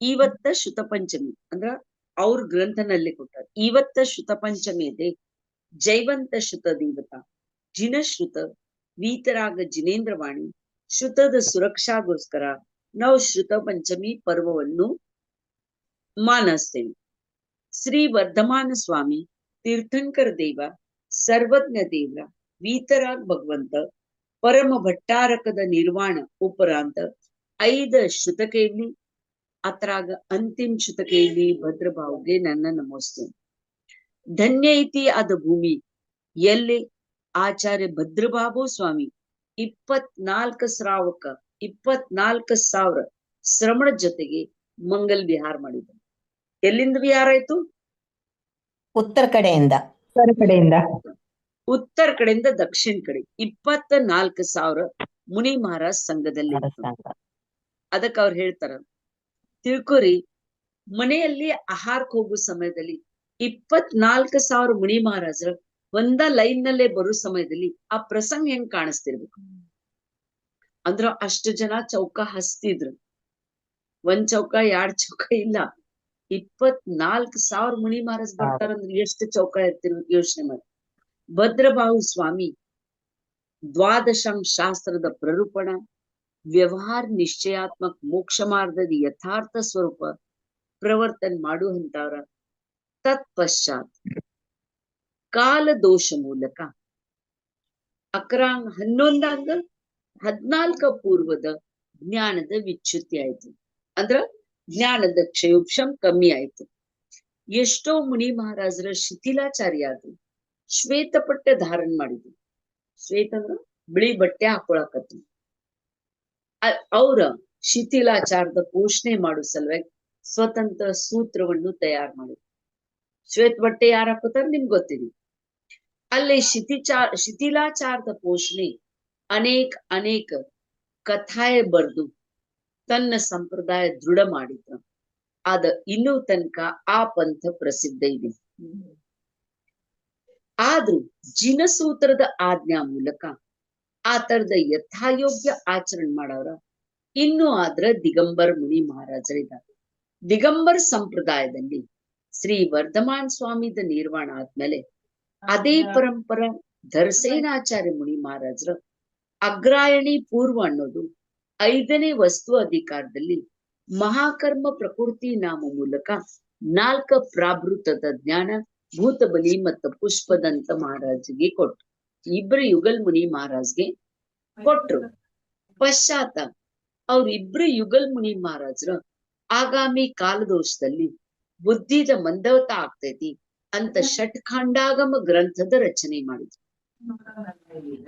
ಇವತ್ತ ಶ್ರುತ ಪಂಚಮಿ ಅಂದ್ರ ಅವ್ರ ಗ್ರಂಥನಲ್ಲಿ ಕೊಟ್ಟಾರ. ಇವತ್ತ ಶ್ರುತ ಪಂಚಮಿ ಇದೆ. ಜೈವಂತ ಶ್ರುತ ದೇವತ ಜಿನಶ್ರುತ ವೀತರಾಗ ಜಿನೇಂದ್ರವಾಣಿ ಶ್ರುತದ ಸುರಕ್ಷಾಗೋಸ್ಕರ ನಾವು ಶ್ರುತ ಪಂಚಮಿ ಪರ್ವವನ್ನು ಮಾನಿಸ್ತೇವೆ. ಶ್ರೀ ವರ್ಧಮಾನ ಸ್ವಾಮಿ ತೀರ್ಥಂಕರ ದೇವ ಸರ್ವಜ್ಞ ದೇವ್ರ ವೀತರಾಗ್ ಭಗವಂತ ಪರಮ ಭಟ್ಟಾರಕದ ನಿರ್ವಾಣ ಉಪರಾಂತ 5 ಶ್ರುತಕೇಲಿ ಅತ್ರಾಗ ಅಂತಿಮ ಶ್ರುತಕೇಲಿ ಭದ್ರಭಾವ್ಗೆ ನನ್ನ ನಮಸ್ತು. ಧನ್ಯ ಐತಿ ಅದ ಭೂಮಿ ಎಲ್ಲಿ ಆಚಾರ್ಯ ಭದ್ರಬಾಬು ಸ್ವಾಮಿ 24,000 ಶ್ರಮಣ ಜೊತೆಗೆ ಮಂಗಲ್ ವಿಹಾರ ಮಾಡಿದ್ರು. ಎಲ್ಲಿಂದ ವಿಹಾರ ಆಯ್ತು? ಉತ್ತರ ಕಡೆಯಿಂದ ಉತ್ತರ ಕಡೆಯಿಂದ ದಕ್ಷಿಣ ಕಡೆ 24,000 ಮುನಿ ಮಹಾರಾಜ್ ಸಂಘದಲ್ಲಿ. ಅದಕ್ಕೆ ಅವ್ರು ಹೇಳ್ತಾರ, ತಿಳ್ಕೊರಿ, ಮನೆಯಲ್ಲಿ ಆಹಾರಕ್ಕೆ ಹೋಗೋ ಸಮಯದಲ್ಲಿ 24,000 ಮುನಿ ಮಹಾರಾಜರು ಒಂದ ಲೈನ್ ನಲ್ಲೇ ಬರೋ ಸಮಯದಲ್ಲಿ ಆ ಪ್ರಸಂಗ ಹೆಂಗ್ ಕಾಣಿಸ್ತಿರ್ಬೇಕು ಅಂದ್ರ ಅಷ್ಟು ಜನ ಚೌಕ ಹಸ್ತಿದ್ರು. 1 ಚೌಕ 2 ಚೌಕ ಇಲ್ಲ, 24,000 ಮುನಿ ಮಹಾರಾಜ್ ಬರ್ತಾರಂದ್ರೆ ಎಷ್ಟು ಚೌಕ ಇರ್ತಿರ್ಬೇಕು ಯೋಚನೆ ಮಾಡಿ. ಭದ್ರಬಾಹು ಸ್ವಾಮಿ ದ್ವಾದಶಂ ಶಾಸ್ತ್ರದ ಪ್ರರೂಪಣ ವ್ಯವಹಾರ ನಿಶ್ಚಯಾತ್ಮಕ ಮೋಕ್ಷ ಮಾರ್ಗದ ಯಥಾರ್ಥ ಸ್ವರೂಪ ಪ್ರವರ್ತನೆ ಮಾಡುವಂತವ್ರ. ತತ್ಪಶ್ಚಾತ್ ಕಾಲ ದೋಷ ಮೂಲಕ ಅಕ್ರಾಂಗ್ 11 14 ಪೂರ್ವದ ಜ್ಞಾನದ ವಿಚ್ಯುತಿ ಆಯ್ತು. ಅಂದ್ರ ಜ್ಞಾನದ ಕ್ಷಯೋಕ್ಷಂ ಕಮ್ಮಿ ಆಯ್ತು. ಎಷ್ಟೋ ಮುನಿ ಮಹಾರಾಜರ ಶಿಥಿಲಾಚಾರಿ ಆದ್ರು, ಶ್ವೇತ ಪಟ್ಟೆ ಧಾರಣ ಮಾಡಿದ್ರು. ಶ್ವೇತ ಅಂದ್ರ ಬಿಳಿ ಬಟ್ಟೆ ಹಾಕೊಳಕತ್ರು. ಅವ್ರ ಶಿಥಿಲಾಚಾರದ ಪೋಷಣೆ ಮಾಡೋ ಸಲುವಾಗಿ ಸ್ವತಂತ್ರ ಸೂತ್ರವನ್ನು ತಯಾರು ಮಾಡಿದ್ರು. ಶ್ವೇತ ಬಟ್ಟೆ ಯಾರು ಹಾಕೋತಾರ ನಿಮ್ಗೆ ಗೊತ್ತಿದೆ. ಅಲ್ಲಿ ಶಿಥಿಲಾಚಾರದ ಪೋಷಣೆ ಅನೇಕ ಕಥಾಯ ಬರ್ದು ತನ್ನ ಸಂಪ್ರದಾಯ ದೃಢ ಮಾಡಿದ್ರು. ಅದ ಇನ್ನೂ ತನಕ ಆ ಪಂಥ ಪ್ರಸಿದ್ಧ ಇದೆ. ಆದ್ರೂ ಜಿನಸೂತ್ರದ ಆಜ್ಞಾ ಮೂಲಕ ಆ ತರದ ಯಥಾಯೋಗ್ಯ ಆಚರಣೆ ಮಾಡವ್ರ ಇನ್ನು ಆದ್ರ ದಿಗಂಬರ್ ಮುನಿ ಮಹಾರಾಜರಿದ್ದಾರೆ. ದಿಗಂಬರ್ ಸಂಪ್ರದಾಯದಲ್ಲಿ ಶ್ರೀ ವರ್ಧಮಾನ್ ಸ್ವಾಮಿದ ನಿರ್ವಾಣ ಆದ್ಮೇಲೆ ಅದೇ ಪರಂಪರ ಧರ್ಸೇನಾಚಾರ್ಯ ಮುನಿ ಮಹಾರಾಜರ ಅಗ್ರಾಯಣಿ ಪೂರ್ವ ಅನ್ನೋದು 5ನೇ ವಸ್ತು ಅಧಿಕಾರದಲ್ಲಿ ಮಹಾಕರ್ಮ ಪ್ರಕೃತಿ ನಾಮ ಮೂಲಕ 4 ಪ್ರಾಭೃತದ ಜ್ಞಾನ ಭೂತಬಲಿ ಮತ್ತು ಪುಷ್ಪದಂತ ಮಹಾರಾಜ್ಗೆ ಕೊಟ್ರು. 2 ಯುಗಲ್ ಮುನಿ ಮಹಾರಾಜ್ಗೆ ಕೊಟ್ರು. ಪಶ್ಚಾತ್ತ ಅವ್ರಿಬ್ರು ಯುಗಲ್ ಮುನಿ ಮಹಾರಾಜರ ಆಗಾಮಿ ಕಾಲದೋಷದಲ್ಲಿ ಬುದ್ಧಿದ ಮಂದವತ ಆಗ್ತೈತಿ ಅಂತ ಷಟ್ಖಂಡಾಗಮ ಗ್ರಂಥದ ರಚನೆ ಮಾಡಿದ್ರು.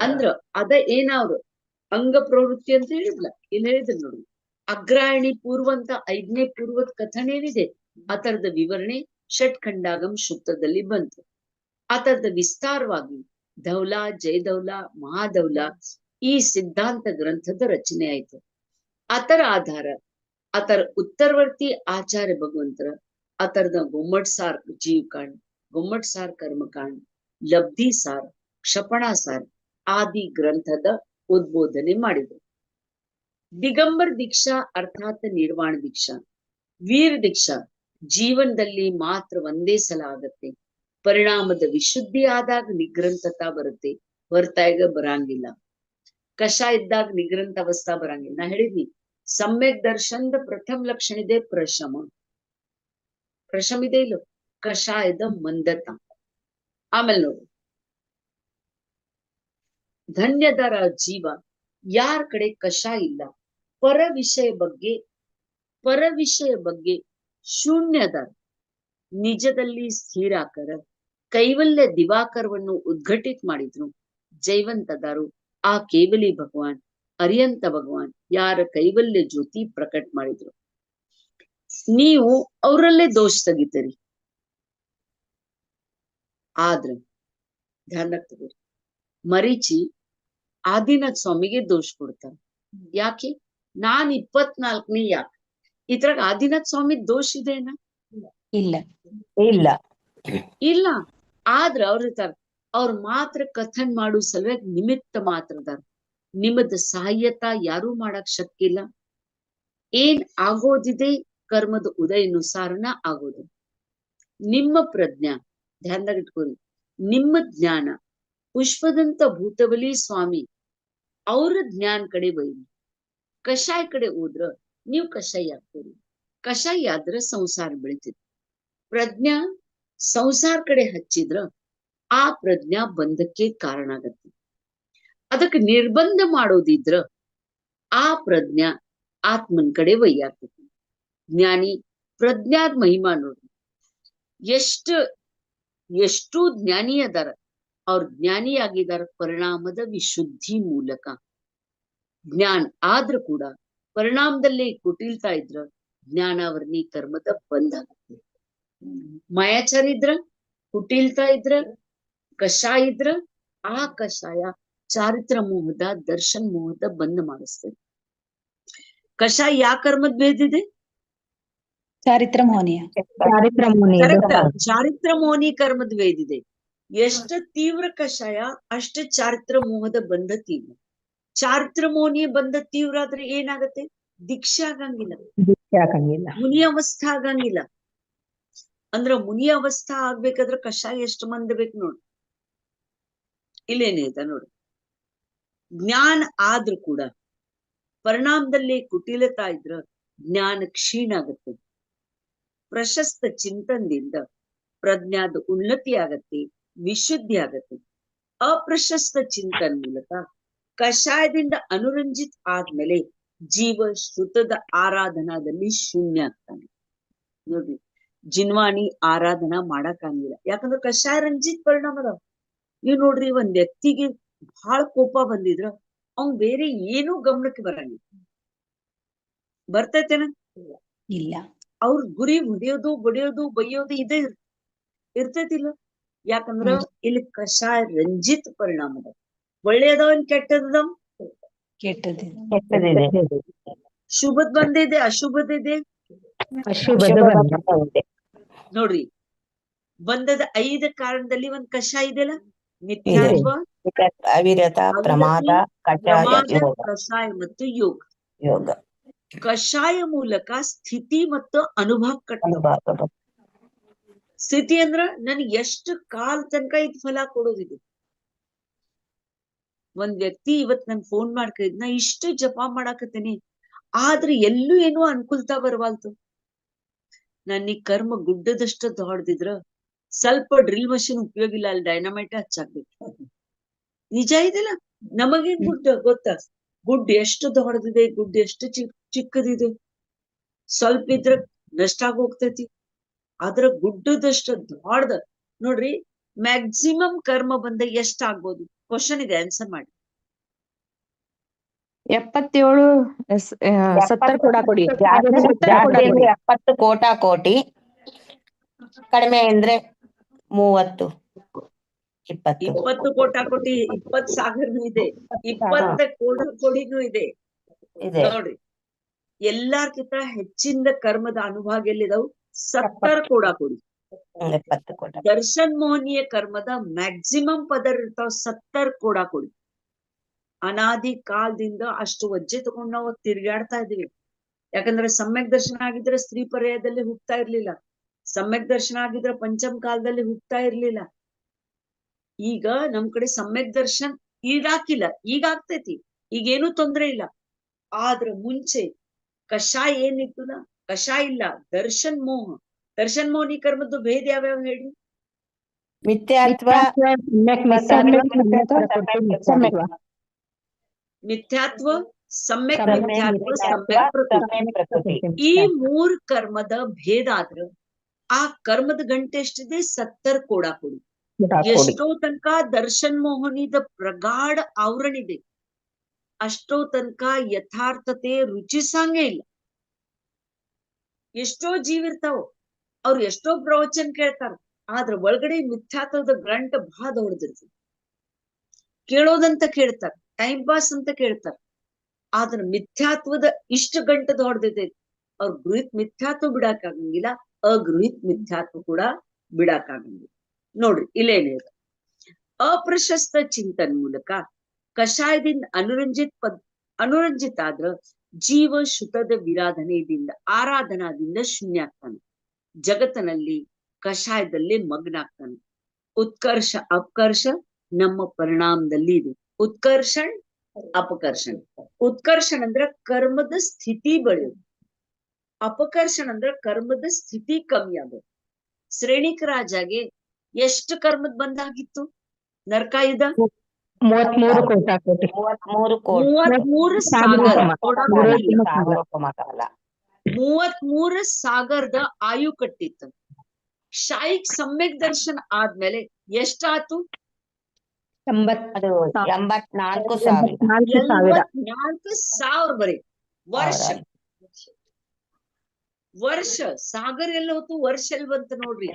ಅಂದ್ರ ಅದ ಏನಾವ್ರು ಅಂಗ ಪ್ರವೃತ್ತಿ ಅಂತ ಹೇಳಿದ್ಲ, ಏನ್ ಹೇಳಿದ್ರು ನೋಡಿ. ಅಗ್ರಾಯಣಿ ಪೂರ್ವ ಅಂತ 5ನೇ ಪೂರ್ವದ ಕಥನೆ ಏನಿದೆ ಆ ತರದ ವಿವರಣೆ ಷಟ್ಖಂಡಾಗಮ ಸೂಕ್ತದಲ್ಲಿ ಬಂತು. ಆ ತರದ ವಿಸ್ತಾರವಾಗಿ ಧೌಲಾ, ಜಯಧೌಲಾ, ಮಹಾಧೌಲಾ ಈ ಸಿದ್ಧಾಂತ ಗ್ರಂಥದ ರಚನೆ ಆಯ್ತು. ಆತರ ಆಧಾರ ಆತರ ಉತ್ತರವರ್ತಿ ಆಚಾರ್ಯ ಭಗವಂತರ ಆ ತರದ ಗುಮ್ಮಟ್ ಸಾರ್ ಜೀವಕಾಂಡ್, ಗುಮ್ಮಟ್ ಸಾರ್ ಕರ್ಮಕಾಂಡ್, ಲಬ್ಧಿ ಸಾರ್, ಕ್ಷಪಣಾ ಸಾರ್ ಆದಿ ಗ್ರಂಥದ ಉದ್ಬೋಧನೆ ಮಾಡಿದ್ರು. ದಿಗಂಬರ್ ದೀಕ್ಷಾ ಅರ್ಥಾತ್ ನಿರ್ವಾಣ ದೀಕ್ಷಾ, ವೀರ ದೀಕ್ಷಾ ಜೀವನದಲ್ಲಿ ಮಾತ್ರ ಒಂದೇ ಸಲ ಆಗತ್ತೆ. ಪರಿಣಾಮದ ವಿಶುದ್ಧಿ ಆದಾಗ ನಿಗ್ರಂಥತಾ ಬರುತ್ತೆ, ಹೊರತಾಗ ಬರಂಗಿಲ್ಲ. ಕಷಾಯ ಇದ್ದಾಗ ನಿಗ್ರಂಥ ಅವಸ್ಥಾ ಬರಂಗಿಲ್ಲ. ನಾ ಹೇಳಿದ್ನಿ ಸಮ್ಯಕ್ ದರ್ಶನದ ಪ್ರಥಮ ಲಕ್ಷಣ ಇದೆ ಪ್ರಶಮ. ಪ್ರಶಮ ಇದೆ ಇಲ್ಲ, ಕಷಾಯದ ಮಂದತ. ಆಮೇಲೆ ನೋಡಿ, ಧನ್ಯದರ ಜೀವ ಯಾರ ಕಡೆ ಕಷಾಯ ಇಲ್ಲ, ಪರ ವಿಷಯ ಬಗ್ಗೆ ಶೂನ್ಯದರ ನಿಜದಲ್ಲಿ ಸ್ಥಿರಾಕರ ಕೈವಲ್ಯ ದಿವಾಕರವನ್ನು ಉದ್ಘಟಿತ ಮಾಡಿದ್ರು. ಜೈವಂತದಾರು ಆ ಕೇವಲಿ ಭಗವಾನ್ ಅರಿಯಂತ ಭಗವಾನ್ ಯಾರ ಕೈವಲ್ಯ ಜ್ಯೋತಿ ಪ್ರಕಟ ಮಾಡಿದ್ರು. ನೀವು ಅವರಲ್ಲೇ ದೋಷ ತೆಗಿತೀರಿ. ಆದ್ರೆ ಧ್ಯಾನ ತಗೋರಿ, ಮರೀಚಿ ಆದಿನಾಥ ಸ್ವಾಮಿಗೆ ದೋಷ ಕೊಡ್ತಾರ. ಯಾಕೆ? ನಾನ್ 24ನೇ ಯಾಕೆ? ಇದ್ರಾಗ ಆದಿನಾಥ ಸ್ವಾಮಿ ದೋಷ ಇದೆನಾ? ಇಲ್ಲ ಇಲ್ಲ ಇಲ್ಲ. ಆದ್ರ ಅವ್ರ ಮಾತ್ರ ಕಥನ್ ಮಾಡು ಸಲುವಾಗಿ ನಿಮಿತ್ತ ಮಾತ್ರದಾರ. ನಿಮ್ಮದ ಸಹಾಯತ ಯಾರೂ ಮಾಡಕ್ ಶಕ್ತಿ ಇಲ್ಲ. ಏನ್ ಆಗೋದಿದೆ ಕರ್ಮದ ಉದಯನುಸಾರನ ಆಗೋದು. ನಿಮ್ಮ ಪ್ರಜ್ಞಾ ಧ್ಯಾನದಾಗ ಇಟ್ಕೊಳ್ಳಿ, ನಿಮ್ಮ ಜ್ಞಾನ ಪುಷ್ಪದಂತ ಭೂತಬಲಿ ಸ್ವಾಮಿ ಅವ್ರ ಜ್ಞಾನ ಕಡೆ ಒಯ್ರಿ. ಕಷಾಯ ಕಡೆ ಹೋದ್ರ ನೀವು ಕಷಾಯ ಆಗ್ತೀರಿ. ಕಷಾಯ ಆದ್ರ ಸಂಸಾರ ಬೆಳಿತೈತಿ. ಪ್ರಜ್ಞಾ ಸಂಸಾರ ಕಡೆ ಹಚ್ಚಿದ್ರ ಆ ಪ್ರಜ್ಞಾ ಬಂಧಕ್ಕೆ ಕಾರಣ ಆಗತ್ತೆ. ಅದಕ್ಕೆ ನಿರ್ಬಂಧ ಮಾಡೋದಿದ್ರ ಆ ಪ್ರಜ್ಞಾ ಆತ್ಮನ್ ಕಡೆ ಒಯ್ಯಾಗ್ತೈತಿ. ಜ್ಞಾನಿ ಪ್ರಜ್ಞಾದ ಮಹಿಮಾ ನೋಡ್ರಿ, ಎಷ್ಟು ಜ್ಞಾನಿ ಅದಾರ. ಅವ್ರ ಜ್ಞಾನಿ ಆಗಿದಾರ ಪರಿಣಾಮದ ವಿಶುದ್ಧಿ ಮೂಲಕ. ಜ್ಞಾನ ಆದ್ರೂ ಕೂಡ ಪರಿಣಾಮದಲ್ಲಿ ಕುಟಿಲ್ತಾ ಇದ್ರ ಜ್ಞಾನಾವರ್ಣಿ ಕರ್ಮದ ಬಂಧ ಆಗುತ್ತೆ. ಮಾಯಾಚಾರ ಇದ್ರ, ಕುಟಿಲ್ತಾ ಇದ್ರ, ಕಷಾಯ ಇದ್ರ ಆ ಕಷಾಯ ಚಾರಿತ್ರ ಮೋಹದ ದರ್ಶನ್ ಮೋಹದ ಬಂಧ ಮಾಡಿಸ್ತದೆ. ಕಷಾಯ ಯಾ ಕರ್ಮದ ಭೇದಿದೆ? ಚಾರಿತ್ರ ಮೋಹನೀಯ. ಕರೆಕ್ಟ್, ಚಾರಿತ್ರ ಮೋಹನಿ ಕರ್ಮದ ವೇದಿದೆ. ಎಷ್ಟು ತೀವ್ರ ಕಷಾಯ ಅಷ್ಟ ಚಾರಿತ್ರ ಮೋಹದ ಬಂಧ ತೀವ್ರ. ಚಾರಿತ್ರ ಮೋಹನಿಯ ಬಂಧ ತೀವ್ರ ಆದ್ರೆ ಏನಾಗತ್ತೆ? ದೀಕ್ಷೆ ಆಗಂಗಿಲ್ಲ, ಮುನಿ ಅವಸ್ಥಾ ಆಗಂಗಿಲ್ಲ. ಅಂದ್ರ ಮುನಿ ಅವಸ್ಥಾ ಆಗ್ಬೇಕಾದ್ರ ಕಷಾಯ ಎಷ್ಟು ಮಂದ ಬೇಕು ನೋಡ್ರಿ. ಇಲ್ಲೇನಿದೆ ನೋಡ್ರಿ, ಜ್ಞಾನ ಆದ್ರೂ ಕೂಡ ಪರಿಣಾಮದಲ್ಲಿ ಕುಟಿಲತಾ ಇದ್ರ ಜ್ಞಾನ ಕ್ಷೀಣ ಆಗತ್ತೆ. ಪ್ರಶಸ್ತ ಚಿಂತನದಿಂದ ಪ್ರಜ್ಞಾದ ಉನ್ನತಿ ಆಗತ್ತೆ, ವಿಶುದ್ಧಿ ಆಗತ್ತೆ. ಅಪ್ರಶಸ್ತ ಚಿಂತನ ಮೂಲಕ ಕಷಾಯದಿಂದ ಅನುರಂಜಿತ್ ಆದ್ಮೇಲೆ ಜೀವ ಶ್ರುತದ ಆರಾಧನಾದಲ್ಲಿ ಶೂನ್ಯ ಆಗ್ತಾನೆ. ನೋಡ್ರಿ, ಜಿನ್ವಾಣಿ ಆರಾಧನಾ ಮಾಡಕ್ಕಾಗಿಲ್ಲ, ಯಾಕಂದ್ರೆ ಕಷಾಯ ರಂಜಿತ್ ಪರಿಣಾಮ ಅದಾವ. ನೀವ್ ನೋಡ್ರಿ, ಒಂದ್ ವ್ಯಕ್ತಿಗೆ ಬಹಳ ಕೋಪ ಬಂದಿದ್ರ ಅವ್ನ್ ಬೇರೆ ಏನೂ ಗಮನಕ್ಕೆ ಬರಂಗಿಲ್ಲ. ಬರ್ತೈತೇನ? ಇಲ್ಲ. ಅವ್ರ ಗುರಿ ಹೊಡೆಯೋದು, ಬಡಿಯೋದು, ಬೈಯೋದು ಇದೇ ಇರ್ತೈತಿಲ್ಲ. ಯಾಕಂದ್ರ ಇಲ್ಲಿ ಕಷಾಯ ರಂಜಿತ್ ಪರಿಣಾಮದ. ಒಳ್ಳೇದವನ್ ಕೆಟ್ಟದವ, ಕೆಟ್ಟದಿದೆ. ಶುಭದ್ ಬಂದಿದೆ, ಅಶುಭದಿದೆ. ನೋಡ್ರಿ, ಬಂದದ 5 ಕಾರಣದಲ್ಲಿ ಒಂದ್ ಕಷಾಯ ಇದೆಯಲ್ಲ, ಮಿಥ್ಯಾತ್ವ, ಅವಿರತ, ಪ್ರಮಾದ, ಕಷಾಯ ಮತ್ತು ಯೋಗ. ಕಷಾಯ ಮೂಲಕ ಸ್ಥಿತಿ ಮತ್ತು ಅನುಭವ ಕಟ್ಟ. ಸ್ಥಿತಿ ಅಂದ್ರ ನನ್ಗೆ ಎಷ್ಟು ಕಾಲ ತನಕ ಇದ್ ಫಲ ಕೊಡೋದಿದೆ. ಒಂದ್ ವ್ಯಕ್ತಿ ಇವತ್ ನನ್ ಫೋನ್ ಮಾಡ್ಕಿದ್, ನಾ ಇಷ್ಟು ಜಪ ಮಾಡಾಕತ್ತೀನಿ ಆದ್ರೆ ಎಲ್ಲೂ ಏನೋ ಅನುಕೂಲತಾ ಬರವಾಲ್ತು. ನನ್ ಈ ಕರ್ಮ ಗುಡ್ಡದಷ್ಟ ದೊಡ್ದಿದ್ರ ಸ್ವಲ್ಪ ಡ್ರಿಲ್ ಮಷಿನ್ ಉಪಯೋಗ ಇಲ್ಲ, ಅಲ್ಲಿ ಡೈನಮೈಟ್ ಹಚ್ಚಾಕ್ಬೇಕು. ನಿಜ ಇದಿಲ್ಲ? ನಮಗೇನ್ ಗೊತ್ತಾ ಗುಡ್ ಎಷ್ಟು ದೊಡ್ಡದಿದೆ, ಗುಡ್ ಎಷ್ಟು ಚಿಕ್ಕದಿದೆ. ಸ್ವಲ್ಪ ಇದ್ರ ನಷ್ಟ ಆಗಿ ಹೋಗ್ತೈತಿ. ಆದ್ರ ಗುಡ್ಡದಷ್ಟು ದೊಡ್ಡ ನೋಡ್ರಿ, ಮ್ಯಾಕ್ಸಿಮಮ್ ಕರ್ಮ ಬಂದ ಎಷ್ಟ್ ಆಗ್ಬೋದು? ಕ್ವಶನ್ ಇದೆ, ಆನ್ಸರ್ ಮಾಡಿ. 77 70 ಕೋಟಾ ಕೊಡಿ. 70 ಕೋಟಾ ಕೋಟಿ, ಕಡಿಮೆ ಅಂದ್ರೆ 30 20 ಕೋಟಾ ಕೋಟಿ, 20 ಸಾಗರನು ಇದೆ, 20 ಕೋಟಾ ಕೋಟಿನೂ ಇದೆ. ನೋಡ್ರಿ, ಎಲ್ಲಾರ್ಕಿಂತ ಹೆಚ್ಚಿನ ಕರ್ಮದ ಅನುಭಾಗ ಎಲ್ಲಿದಾವ್? 70 ಕೋಟಾ ಕೋಟಿ. ದರ್ಶನ್ ಮೋಹನೀಯ ಕರ್ಮದ ಮ್ಯಾಕ್ಸಿಮಮ್ ಪದರ್ ಇರ್ತಾವ 70 ಕೋಟಾ ಕೋಟಿ. ಅನಾದಿ ಕಾಲದಿಂದ ಅಷ್ಟು ವಜ್ಜೆ ತಗೊಂಡ್ ನಾವು ತಿರ್ಗಾಡ್ತಾ ಇದೀವಿ. ಯಾಕಂದ್ರೆ ಸಮ್ಯಕ್ ದರ್ಶನ ಆಗಿದ್ರೆ ಸ್ತ್ರೀ ಪರ್ಯಾಯದಲ್ಲಿ ಹುಟ್ಟತಾ ಇರ್ಲಿಲ್ಲ, ಸಮ್ಯಕ್ ದರ್ಶನ ಆಗಿದ್ರೆ ಪಂಚಮ ಕಾಲದಲ್ಲಿ ಹುಟ್ಟತಾ ಇರ್ಲಿಲ್ಲ. ಈಗ ನಮ್ ಕಡೆ ಸಮ್ಯಕ್ ದರ್ಶನ್ ಈಗಾಕಿಲ್ಲ, ಈಗ ಆಗ್ತೈತಿ, ಈಗೇನು ತೊಂದ್ರೆ ಇಲ್ಲ. ಆದ್ರ ಮುಂಚೆ ಕಷಾಯ ಏನಿತ್ತಲ್ಲ, ಕಷಾಯ ಇಲ್ಲ, ದರ್ಶನ್ ಮೋಹನಿ ಕರ್ಮದ್ದು ಭೇದ ಯಾವ್ಯಾವ ಹೇಳಿ? ಮಿಥ್ಯಾತ್ವ, ಮಿಥ್ಯಾತ್ವ, ಸಮ್ಯಕ್ ಮಿಥ್ಯಾತ್ವ, ಸಮ್ಯಕ್ ಪ್ರಕೃತಿ. ಈ 3 ಕರ್ಮದ ಭೇದ ಆದ್ರ ಆ ಕರ್ಮದ ಗಂಟೆ ಎಷ್ಟಿದೆ? 70 ಕೋಟಾ ಕೋಟಿ. ಎಷ್ಟೋ ತನಕ ದರ್ಶನ್ ಮೋಹನಿದ ಪ್ರಗಾಢ ಆವರಣಿದೆ, ಅಷ್ಟೋ ತನಕ ಯಥಾರ್ಥತೆ ರುಚಿಸಂಗೇ ಇಲ್ಲ. ಎಷ್ಟೋ ಜೀವಿರ್ತಾವ, ಅವ್ರು ಎಷ್ಟೋ ಪ್ರವಚನ ಕೇಳ್ತಾರ, ಆದ್ರ ಒಳಗಡೆ ಮಿಥ್ಯಾತ್ವದ ಗಂಟ ಬಹಳ ದೊಡ್ಡದಿರ್ತದೆ. ಕೇಳೋದಂತ ಕೇಳ್ತಾರ, ಟೈಮ್ ಪಾಸ್ ಅಂತ ಕೇಳ್ತಾರ, ಆದ್ರ ಮಿಥ್ಯಾತ್ವದ ಇಷ್ಟು ಗಂಟ ದೊಡ್ಡದಿದೆ. ಅವ್ರ ಗೃಹಿತ್ ಮಿಥ್ಯಾತ್ವ ಬಿಡಾಕಾಗಂಗಿಲ್ಲ, ಅಗೃಹಿತ್ ಮಿಥ್ಯಾತ್ವ ಕೂಡ ಬಿಡಾಕಾಗಂಗಿಲ್ಲ. ನೋಡ್ರಿ, ಇಲ್ಲೇನಿದೆ, ಅಪ್ರಶಸ್ತ ಚಿಂತನ್ ಮೂಲಕ ಕಷಾಯದಿಂದ ಅನುರಂಜಿತ ಆದ್ರ ಜೀವ ಶುತದ ವಿರಾಧನೆಯಿಂದ ಆರಾಧನಾದಿಂದ ಶೂನ್ಯ ಆಗ್ತಾನೆ. ಜಗತ್ತಿನಲ್ಲಿ ಕಷಾಯದಲ್ಲಿ ಮಗ್ನಾಗ್ತಾನೆ. ಉತ್ಕರ್ಷ ಅಪಕರ್ಷ ನಮ್ಮ ಪರಿಣಾಮದಲ್ಲಿ ಇದೆ. ಉತ್ಕರ್ಷಣ್ ಅಪಕರ್ಷಣ್. ಉತ್ಕರ್ಷಣ್ ಅಂದ್ರೆ ಕರ್ಮದ ಸ್ಥಿತಿ ಬೆಳೆಯೋದು. ಅಪಕರ್ಷಣ್ ಅಂದ್ರೆ ಕರ್ಮದ ಸ್ಥಿತಿ ಕಮ್ಮಿ ಆಗೋದು. ಶ್ರೇಣಿಕ ರಾಜಾಗೆ ಎಷ್ಟು ಕರ್ಮದ ಬಂದಾಗಿತ್ತು ನರಕಾಯುಧ? 33 ಕೋಟಾಕೋಟಿ 33 ಕೋಟಿ 33 ಸಾಗರ ಸಾರ್ವಭೌಮಕಾಲ. 33 ಸಾಗರದ ಆಯು ಕಟ್ಟಿತ್ತು. ಶಾಯಿಕ್ ಸಮ್ಯಕ್ ದರ್ಶನ್ ಆದ್ಮೇಲೆ ಎಷ್ಟಾತು? ಅದು 84,000 84,000 ಬರೀ ವರ್ಷ. ವರ್ಷ ಸಾಗರ ಎಲ್ಲ ಹೊತ್ತು ವರ್ಷ ಎಲ್ಲಿ ಬಂತು ನೋಡ್ರಿ.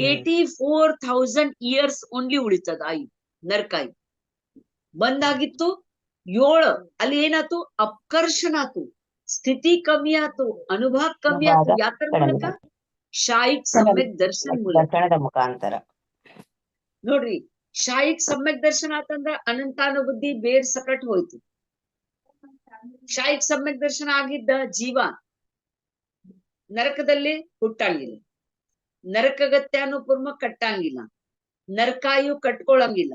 84,000 ಇಯರ್ಸ್ ಓನ್ಲಿ ಉಳಿತದ ಆಯು ನರಕಾಯಿ. ಬಂದಾಗಿತ್ತು 7. ಅಲ್ಲಿ ಏನಾತು? ಅಪಕರ್ಷಣ ಆತು, ಸ್ಥಿತಿ ಕಮ್ಮಿ ಆತು, ಅನುಭವ ಕಮ್ಮಿ ಆತು. ಯಾತ್ರ ಮೂಲಕ? ಶಾಯಿಕ್ ಸಮ್ಯಕ್ ದರ್ಶನ್ ಮೂಲಕ. ದರ್ಶನದ ಮುಖಾಂತರ ನೋಡ್ರಿ, ಶಾಯಿಕ್ ಸಮ್ಯಕ್ ದರ್ಶನ ಆತಂದ್ರ ಅನಂತಾನುಬುದ್ಧಿ ಬೇರ್ ಸಕಟ್ ಹೋಯ್ತು. ಶಾಯಿಕ್ ಸಮ್ಯಕ್ ದರ್ಶನ ಆಗಿದ್ದ ಜೀವ ನರಕದಲ್ಲಿ ಹುಟ್ಟಂಗಿಲ್ಲ, ನರಕಗತ್ಯಾನುಪೂರ್ವ ಕಟ್ಟಂಗಿಲ್ಲ, ನರಕಾಯು ಕಟ್ಕೊಳಂಗಿಲ್ಲ,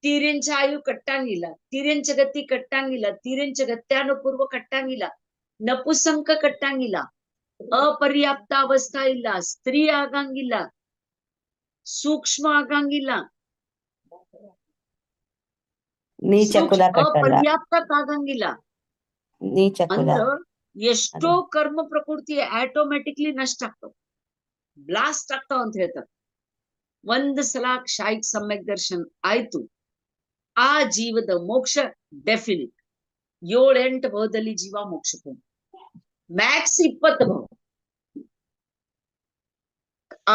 ತೀರೆಂಚಾಯು ಕಟ್ಟಂಗಿಲ್ಲ, ತೀರೆಂಚಗತಿ ಕಟ್ಟಂಗಿಲ್ಲ, ತೀರೆಂಚಗತ್ಯಾನುಪೂರ್ವ ಕಟ್ಟಂಗಿಲ್ಲ, ನಪುಸಂಕ ಕಟ್ಟಂಗಿಲ್ಲ, ಅಪರ್ಯಾಪ್ತ ಅವಸ್ಥಾ ಇಲ್ಲ, ಸ್ತ್ರೀ ಆಗಂಗಿಲ್ಲ, ಸೂಕ್ಷ್ಮ ಆಗಂಗಿಲ್ಲ, ನೀಚ ಕುಲ ಕಟ್ಟಲ್ಲ, ಅಪರ್ಯಾಪ್ತಕ್ಕಾಗಂಗಿಲ್ಲ. ನೀಚ ಕುಲ. ಅಂದ್ರ ಎಷ್ಟೋ ಕರ್ಮ ಪ್ರಕೃತಿ ಆಟೋಮ್ಯಾಟಿಕ್ಲಿ ನಷ್ಟ ಆಗ್ತಾವ, ಬ್ಲಾಸ್ಟ್ ಆಗ್ತಾವ ಅಂತ ಹೇಳ್ತಾರ. ಒಂದ್ ಸಲ ಶಾಯಿಕ್ ಸಮ್ಯಕ್ ದರ್ಶನ್ ಆಯ್ತು, ಆ ಜೀವದ ಮೋಕ್ಷ ಡೆಫಿನಿಟ್. 7-8 ಭಾವದಲ್ಲಿ ಜೀವ ಮೋಕ್ಷಕ್ಕೆ ಹೋಗ್ತಾನೆ. ಮ್ಯಾಕ್ಸ್ 20 ಭಾವ.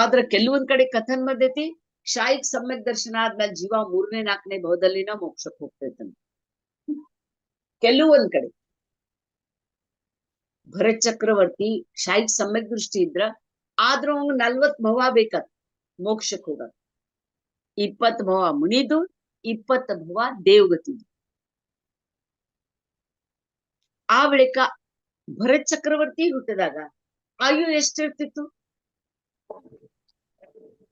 ಆದ್ರ ಕೆಲವೊಂದ್ ಕಡೆ ಕಥನ್ ಬಂದೈತಿ, ಶಾಯಿಕ್ ಸಮ್ಯಕ್ ದರ್ಶನ ಆದ್ಮೇಲೆ ಜೀವ 3ನೇ-4ನೇ ಭಾವದಲ್ಲಿನ ಮೋಕ್ಷಕ್ಕೆ ಹೋಗ್ತೈತಂತ. ಕೆಲವೊಂದ್ ಕಡೆ ಭರತ್ ಚಕ್ರವರ್ತಿ ಶಾಯಿಕ್ ಸಮ್ಯಕ್ ದೃಷ್ಟಿ ಇದ್ರ ಆದ್ರೂ ಅವ್ನು 40 ಭಾವ ಬೇಕತ್ ಮೋಕ್ಷಕ್ಕೆ ಹೋಗ. 20 ಭಾವ ಮುನಿದು, 20 ಭಾವ ದೇವಗತಿದು. ಆ ಬಳಿಕ ಭರತ್ ಚಕ್ರವರ್ತಿ ಹುಟ್ಟಿದಾಗ ಆಯು ಎಷ್ಟಿರ್ತಿತ್ತು?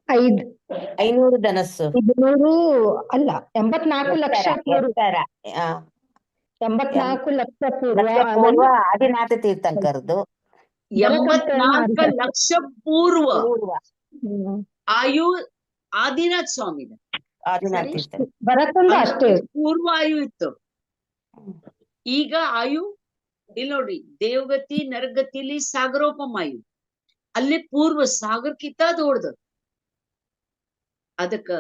500 ಧನಸ್ಸು. 500 ಅಲ್ಲ, 84 ಲಕ್ಷ ಪೂರ್ವ. 84 ಲಕ್ಷ ಪೂರ್ವ ಆದಿನಾಥ ತೀರ್ಥಂಕರದು. 84 ಲಕ್ಷ ಪೂರ್ವ ಆಯು ಆದಿನಾಥ್ ಸ್ವಾಮಿದ. ಆದಿನಾಥ ತೀರ್ಥ ಭರತಂದು ಅಷ್ಟೇ ಪೂರ್ವ ಆಯು ಇತ್ತು. ಈಗ ಆಯು ಇಲ್ಲಿ ನೋಡ್ರಿ, ದೇವಗತಿ ನರಗತಿಲಿ ಸಾಗರೋಪಮ ಆಯು, ಅಲ್ಲಿ ಪೂರ್ವ ಸಾಗರ್ಕಿಂತ ದೊಡ್ಡದು. ಅದಕ್ಕ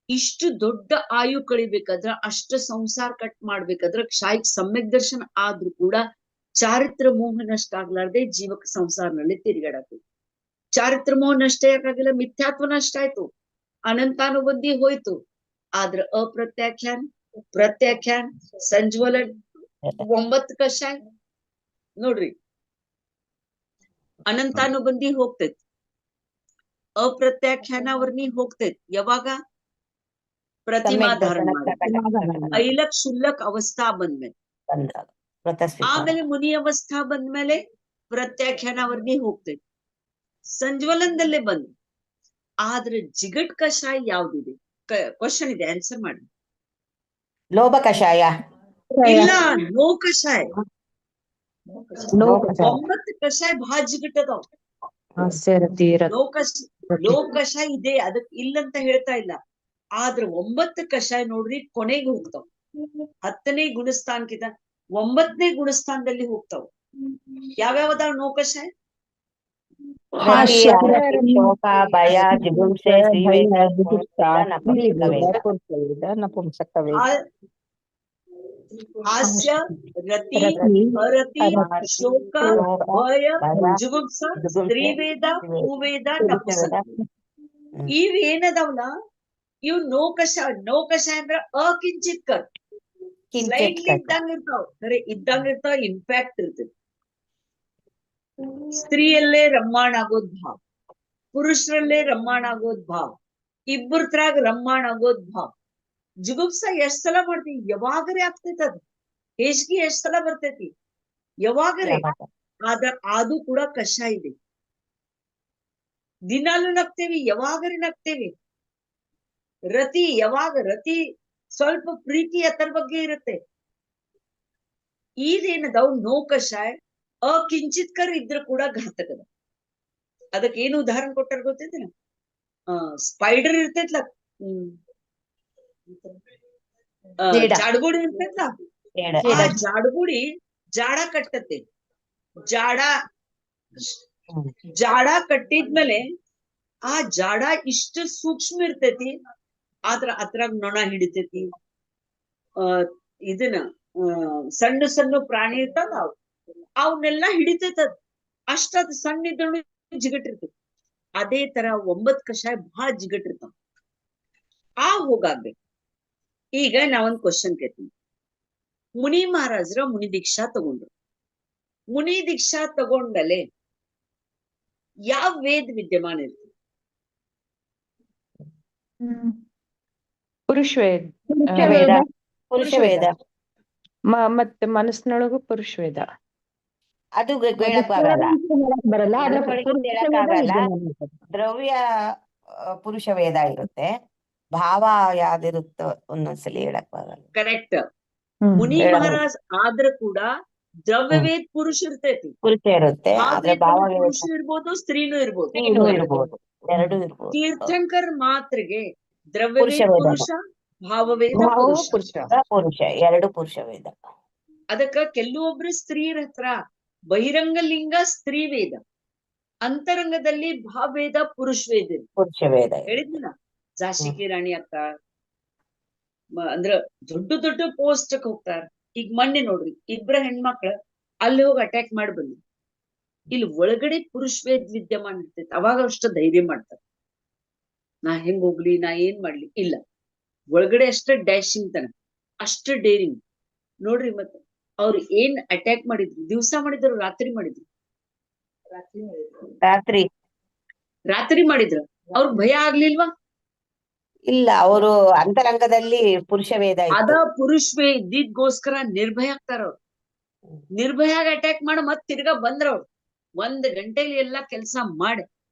ಇಷ್ಟು ದೊಡ್ಡ ಆಯು ಕಳಿಬೇಕಾದ್ರ, ಅಷ್ಟ ಸಂಸಾರ ಕಟ್ ಮಾಡ್ಬೇಕಾದ್ರ ಶಾಯಿಕ್ ಸಮ್ಯಕ್ ದರ್ಶನ ಆದ್ರೂ ಕೂಡ ಚಾರಿತ್ರ ಮೋಹ ನಷ್ಟ ಆಗ್ಲಾರ್ದೆ ಜೀವಕ ಸಂಸಾರನಲ್ಲಿ ತಿರುಗಾಡಬೇಕು. ಚಾರಿತ್ರ ಮೋಹ ನಷ್ಟ ಯಾಕಾಗಿಲ್ಲ? ಮಿಥ್ಯಾತ್ವ ನಷ್ಟ ಆಯ್ತು, ಅನಂತಾನುಬುದ್ಧಿ ಹೋಯ್ತು. ಆದ್ರ ಅಪ್ರತ್ಯಾಖ್ಯಾನ್, ಪ್ರತ್ಯಾಖ್ಯಾನ್, ಸಂಜ್ವಲನ್ 9 ಕಷಾಯ ನೋಡ್ರಿ. ಅನಂತಾನುಬಂಧಿ ಹೋಗ್ತೈತಿ, ಅಪ್ರತ್ಯಾಖ್ಯಾನ ವರ್ಣಿ ಹೋಗ್ತೈತಿ. ಯಾವಾಗ? ಪ್ರತಿಮಾ ಧಾರಣ ಮಾಡಿ, ಐಲಕ್ ಶುಲ್ಲಕ್ ಅವಸ್ಥಾ ಬಂದ್ಮೇಲೆ. ಆಮೇಲೆ ಮುನಿ ಅವಸ್ಥಾ ಬಂದ್ಮೇಲೆ ಪ್ರತ್ಯಾಖ್ಯಾನ ವರ್ಣಿ ಹೋಗ್ತೈತಿ, ಸಂಜ್ವಲನದಲ್ಲೇ ಬಂದ್. ಆದ್ರೆ ಜಿಗಟ್ ಕಷಾಯ ಯಾವ್ದಿದೆ? ಕ್ವಶನ್ ಇದೆ, ಆನ್ಸರ್ ಮಾಡಿ. ಲೋಭ ಕಷಾಯ ಇಲ್ಲ, ನೋ ಕಷಾಯ. 9 ಕಷಾಯ ಬಹಳ ಜಿಗಟ್ ಅದಾವ. ಲೋ ಕಷಾಯ ಇದೆ, ಅದಕ್ ಇಲ್ಲಂತ ಹೇಳ್ತಾ ಇಲ್ಲ. ಆದ್ರ 9 ಕಷಾಯ ನೋಡ್ರಿ ಕೊನೆಗೆ ಹೋಗ್ತಾವ. 10ನೇ ಗುಣಸ್ಥಾನಕ್ಕಿಂತ 9ನೇ ಗುಣಸ್ಥಾನದಲ್ಲಿ ಹೋಗ್ತಾವ. ಯಾವ್ಯಾವದಾವ ನೋ ಕಷಾಯ? ಶೋಕ, ಭಯ, ಜಿಗುಪ್ಸೆ, ಹಾಸ್ಯ, ರತಿ, ಅರತಿ, ಶೋಕ, ಭಯ, ಜುಗುಪ್ಸ, ಸ್ತ್ರೀವೇದ, ಭೂವೇದ, ನಪುಂಸಕ. ಇವೇನದವಲ್ಲ ಇವ್ ನೋ ಕಷಾಯ. ನೋ ಕಷಾಯ ಅಂದ್ರ ಅಕಿಂಚಿತ್ ಕರ್, ಸ್ಲೈಟ್ಲಿ ಇದ್ದಂಗ ಇರ್ತಾವ, ಖರೆ ಇದ್ದಂಗ ಇರ್ತಾವ, ಇಂಪ್ಯಾಕ್ಟ್ ಇರ್ತದೆ. ಸ್ತ್ರೀಯಲ್ಲೇ ರಮ್ಮಾಣ ಆಗೋದ್ ಭಾವ, ಪುರುಷರಲ್ಲೇ ರಮ್ಮಾಣ ಆಗೋದ್ ಭಾವ, ಇಬ್ಬರತ್ರಾಗ ರಮ್ಮಾಣ ಆಗೋದ್ ಭಾವ. ಜುಗುಪ್ಸ ಎಷ್ಟ್ ಸಲ ಮಾಡ್ತೀವಿ, ಯಾವಾಗರೇ ಆಗ್ತೈತ ಅದು. ಹೇಸಿಗೆ ಎಷ್ಟ್ ಸಲ ಬರ್ತೈತಿ ಯಾವಾಗರೇ, ಆದ್ರ ಅದು ಕೂಡ ಕಷಾಯ ಇದೆ. ದಿನಾಲು ನಗ್ತೇವಿ, ಯಾವಾಗರೇ ನಗ್ತೇವಿ. ರತಿ ಸ್ವಲ್ಪ ಪ್ರೀತಿ ಅದರ ಬಗ್ಗೆ ಇರುತ್ತೆ. ಇದೇನದಾವ್ ನೋ ಕಷಾಯ ಅಕಿಂಚಿತ್ಕರ ಇದ್ರ ಕೂಡ ಘಾತಕದ. ಅದಕ್ಕೆ ಏನು ಉದಾಹರಣೆ ಕೊಟ್ಟಾರ ಗೊತ್ತೈತಿನ? ಸ್ಪೈಡರ್ ಇರ್ತೈತ್ಲ, ಜೇಡ. ಜಾಡ್ಗುಡಿ ಇರ್ತೈತ್ಲ, ಆ ಜಾಡ್ಗುಡಿ ಜಾಡ ಕಟ್ಟತ್ತೆ. ಜಾಡ ಕಟ್ಟಿದ್ಮೇಲೆ ಆ ಜಾಡ ಇಷ್ಟು ಸೂಕ್ಷ್ಮ ಇರ್ತೈತಿ, ಆದ್ರ ಅದ್ರಾಗ ನೊಣ ಹಿಡಿತೈತಿ. ಇದನ್ನ ಸಣ್ಣ ಸಣ್ಣ ಪ್ರಾಣಿ ಇರ್ತಾವ, ಅವನ್ನೆಲ್ಲಾ ಹಿಡಿತೈತದ. ಅಷ್ಟದ್ ಸಣ್ಣ ಇದ್ರೂ ಜಿಗಟಿರ್ತೈತಿ. ಅದೇ ತರ 9 ಕಷಾಯ ಬಹಳ ಜಿಗಟಿರ್ತಾವ. ಹೋಗಾಗ್ಬೇಕು. ಈಗ ನಾವೊಂದ್ ಕ್ವಶನ್ ಕೇಳ್ತೀನಿ. ಮುನಿ ಮಹಾರಾಜರ ಮುನಿ ದೀಕ್ಷಾ ತಗೊಂಡ್ರು. ಮುನಿ ದೀಕ್ಷಾ ತಗೊಂಡಲೆ ಯಾವ ವೇದ ವಿದ್ಯಮಾನ ಇರ್ತದೆ? ಪುರುಷ ವೇದ, ವೇದ, ಪುರುಷ ವೇದ. ಮತ್ತೆ ಮನಸ್ಸಿನೊಳಗು ಪುರುಷ ವೇದ. ಅದು ಹೇಳಕ್ ಆಗಲ್ಲ, ಬರಲ್ಲ, ಆದ್ರೆ ಮನಸ್ಸೊಳಗಿಂದ ಹೇಳಕ್ ಆಗಲ್ಲ. ದ್ರವ್ಯ ಪುರುಷ ವೇದ ಇರುತ್ತೆ, ಭಾವ ಯಾವ್ದಿರುತ್ತೋ ಒಂದೊಂದ್ಸಲಿ ಹೇಳಕ್ ಆಗಲ್ಲ. ಕರೆಕ್ಟ್. ಮುನಿ ಮಹಾರಾಜ್ ಆದ್ರ ಕೂಡ ದ್ರವ್ಯವೇದ ಪುರುಷ ಇರ್ತೈತಿ. ಪುರುಷ ಇರುತ್ತೆ, ಆದ್ರೆ ಭಾವ ಪುರುಷ ಇರ್ಬೋದು, ಸ್ತ್ರೀನೂ ಇರ್ಬೋದು, ಇರ್ಬೋದು, ಎರಡು ಇರ್ಬೋದು. ತೀರ್ಥಂಕರ್ ಮಾತ್ರಿಗೆ ದ್ರವ್ಯವೇದ ಪುರುಷ, ಭಾವವೇದ ಪುರುಷ. ಪುರುಷ, ಎರಡು ಪುರುಷ ವೇದ. ಅದಕ್ಕ ಕೆಲವೊಬ್ರು ಸ್ತ್ರೀಯರ ಹತ್ರ ಬಹಿರಂಗ ಲಿಂಗ ಸ್ತ್ರೀ ವೇದ, ಅಂತರಂಗದಲ್ಲಿ ಭಾವವೇದ ಪುರುಷ ವೇದ. ಪುರುಷ ವೇದ ಹೇಳಿದ್ನ ಜಾಶಿಕಿ ರಾಣಿ ಅಕ್ಕ ಅಂದ್ರ ದೊಡ್ಡ ದೊಡ್ಡ ಪೋಸ್ಟ್ ಹೋಗ್ತಾರ. ಈಗ ಮೊನ್ನೆ ನೋಡ್ರಿ, ಇಬ್ರ ಹೆಣ್ಮಕ್ಳ ಅಲ್ಲಿ ಹೋಗಿ ಅಟ್ಯಾಕ್ ಮಾಡಿ ಬಂದ್ರಿ. ಇಲ್ಲಿ ಒಳಗಡೆ ಪುರುಷ ವೇದ ವಿದ್ಯಮಾನ ಇರ್ತೈತಿ. ಅವಾಗ ಅಷ್ಟ ಧೈರ್ಯ ಮಾಡ್ತಾರ, ನಾ ಹೆಂಗ್ ಹೋಗ್ಲಿ, ನಾ ಏನ್ ಮಾಡ್ಲಿ. ಇಲ್ಲ, ಒಳಗಡೆ ಅಷ್ಟ ಡ್ಯಾಶಿಂಗ್ ತನ, ಅಷ್ಟ ಡೇರಿಂಗ್ ನೋಡ್ರಿ. ಮತ್ತೆ ಅವ್ರು ಏನ್ ಅಟ್ಯಾಕ್ ಮಾಡಿದ್ರು? ದಿವ್ಸ ಮಾಡಿದ್ರು, ರಾತ್ರಿ ಮಾಡಿದ್ರು? ರಾತ್ರಿ ಮಾಡಿದ್ರು. ಅವ್ರಿಗೆ ಭಯ ಆಗ್ಲಿಲ್ವಾ? ಇಲ್ಲ, ಅವರು ಅಂತರಂಗದಲ್ಲಿ ಪುರುಷ ವೇದ ಅದ ಪುರುಷ ವೇದ ಇದ್ದಿದ್ಗೋಸ್ಕರ ನಿರ್ಭಯ ಆಗ್ತಾರ ಅವ್ರು. ನಿರ್ಭಯಾಗ ಅಟ್ಯಾಕ್ ಮಾಡಿ ಮತ್ ತಿರ್ಗಾ ಬಂದ್ರ ಅವ್ರು. 1 ಗಂಟೆಲಿ ಎಲ್ಲಾ ಕೆಲ್ಸ ಮಾಡಿ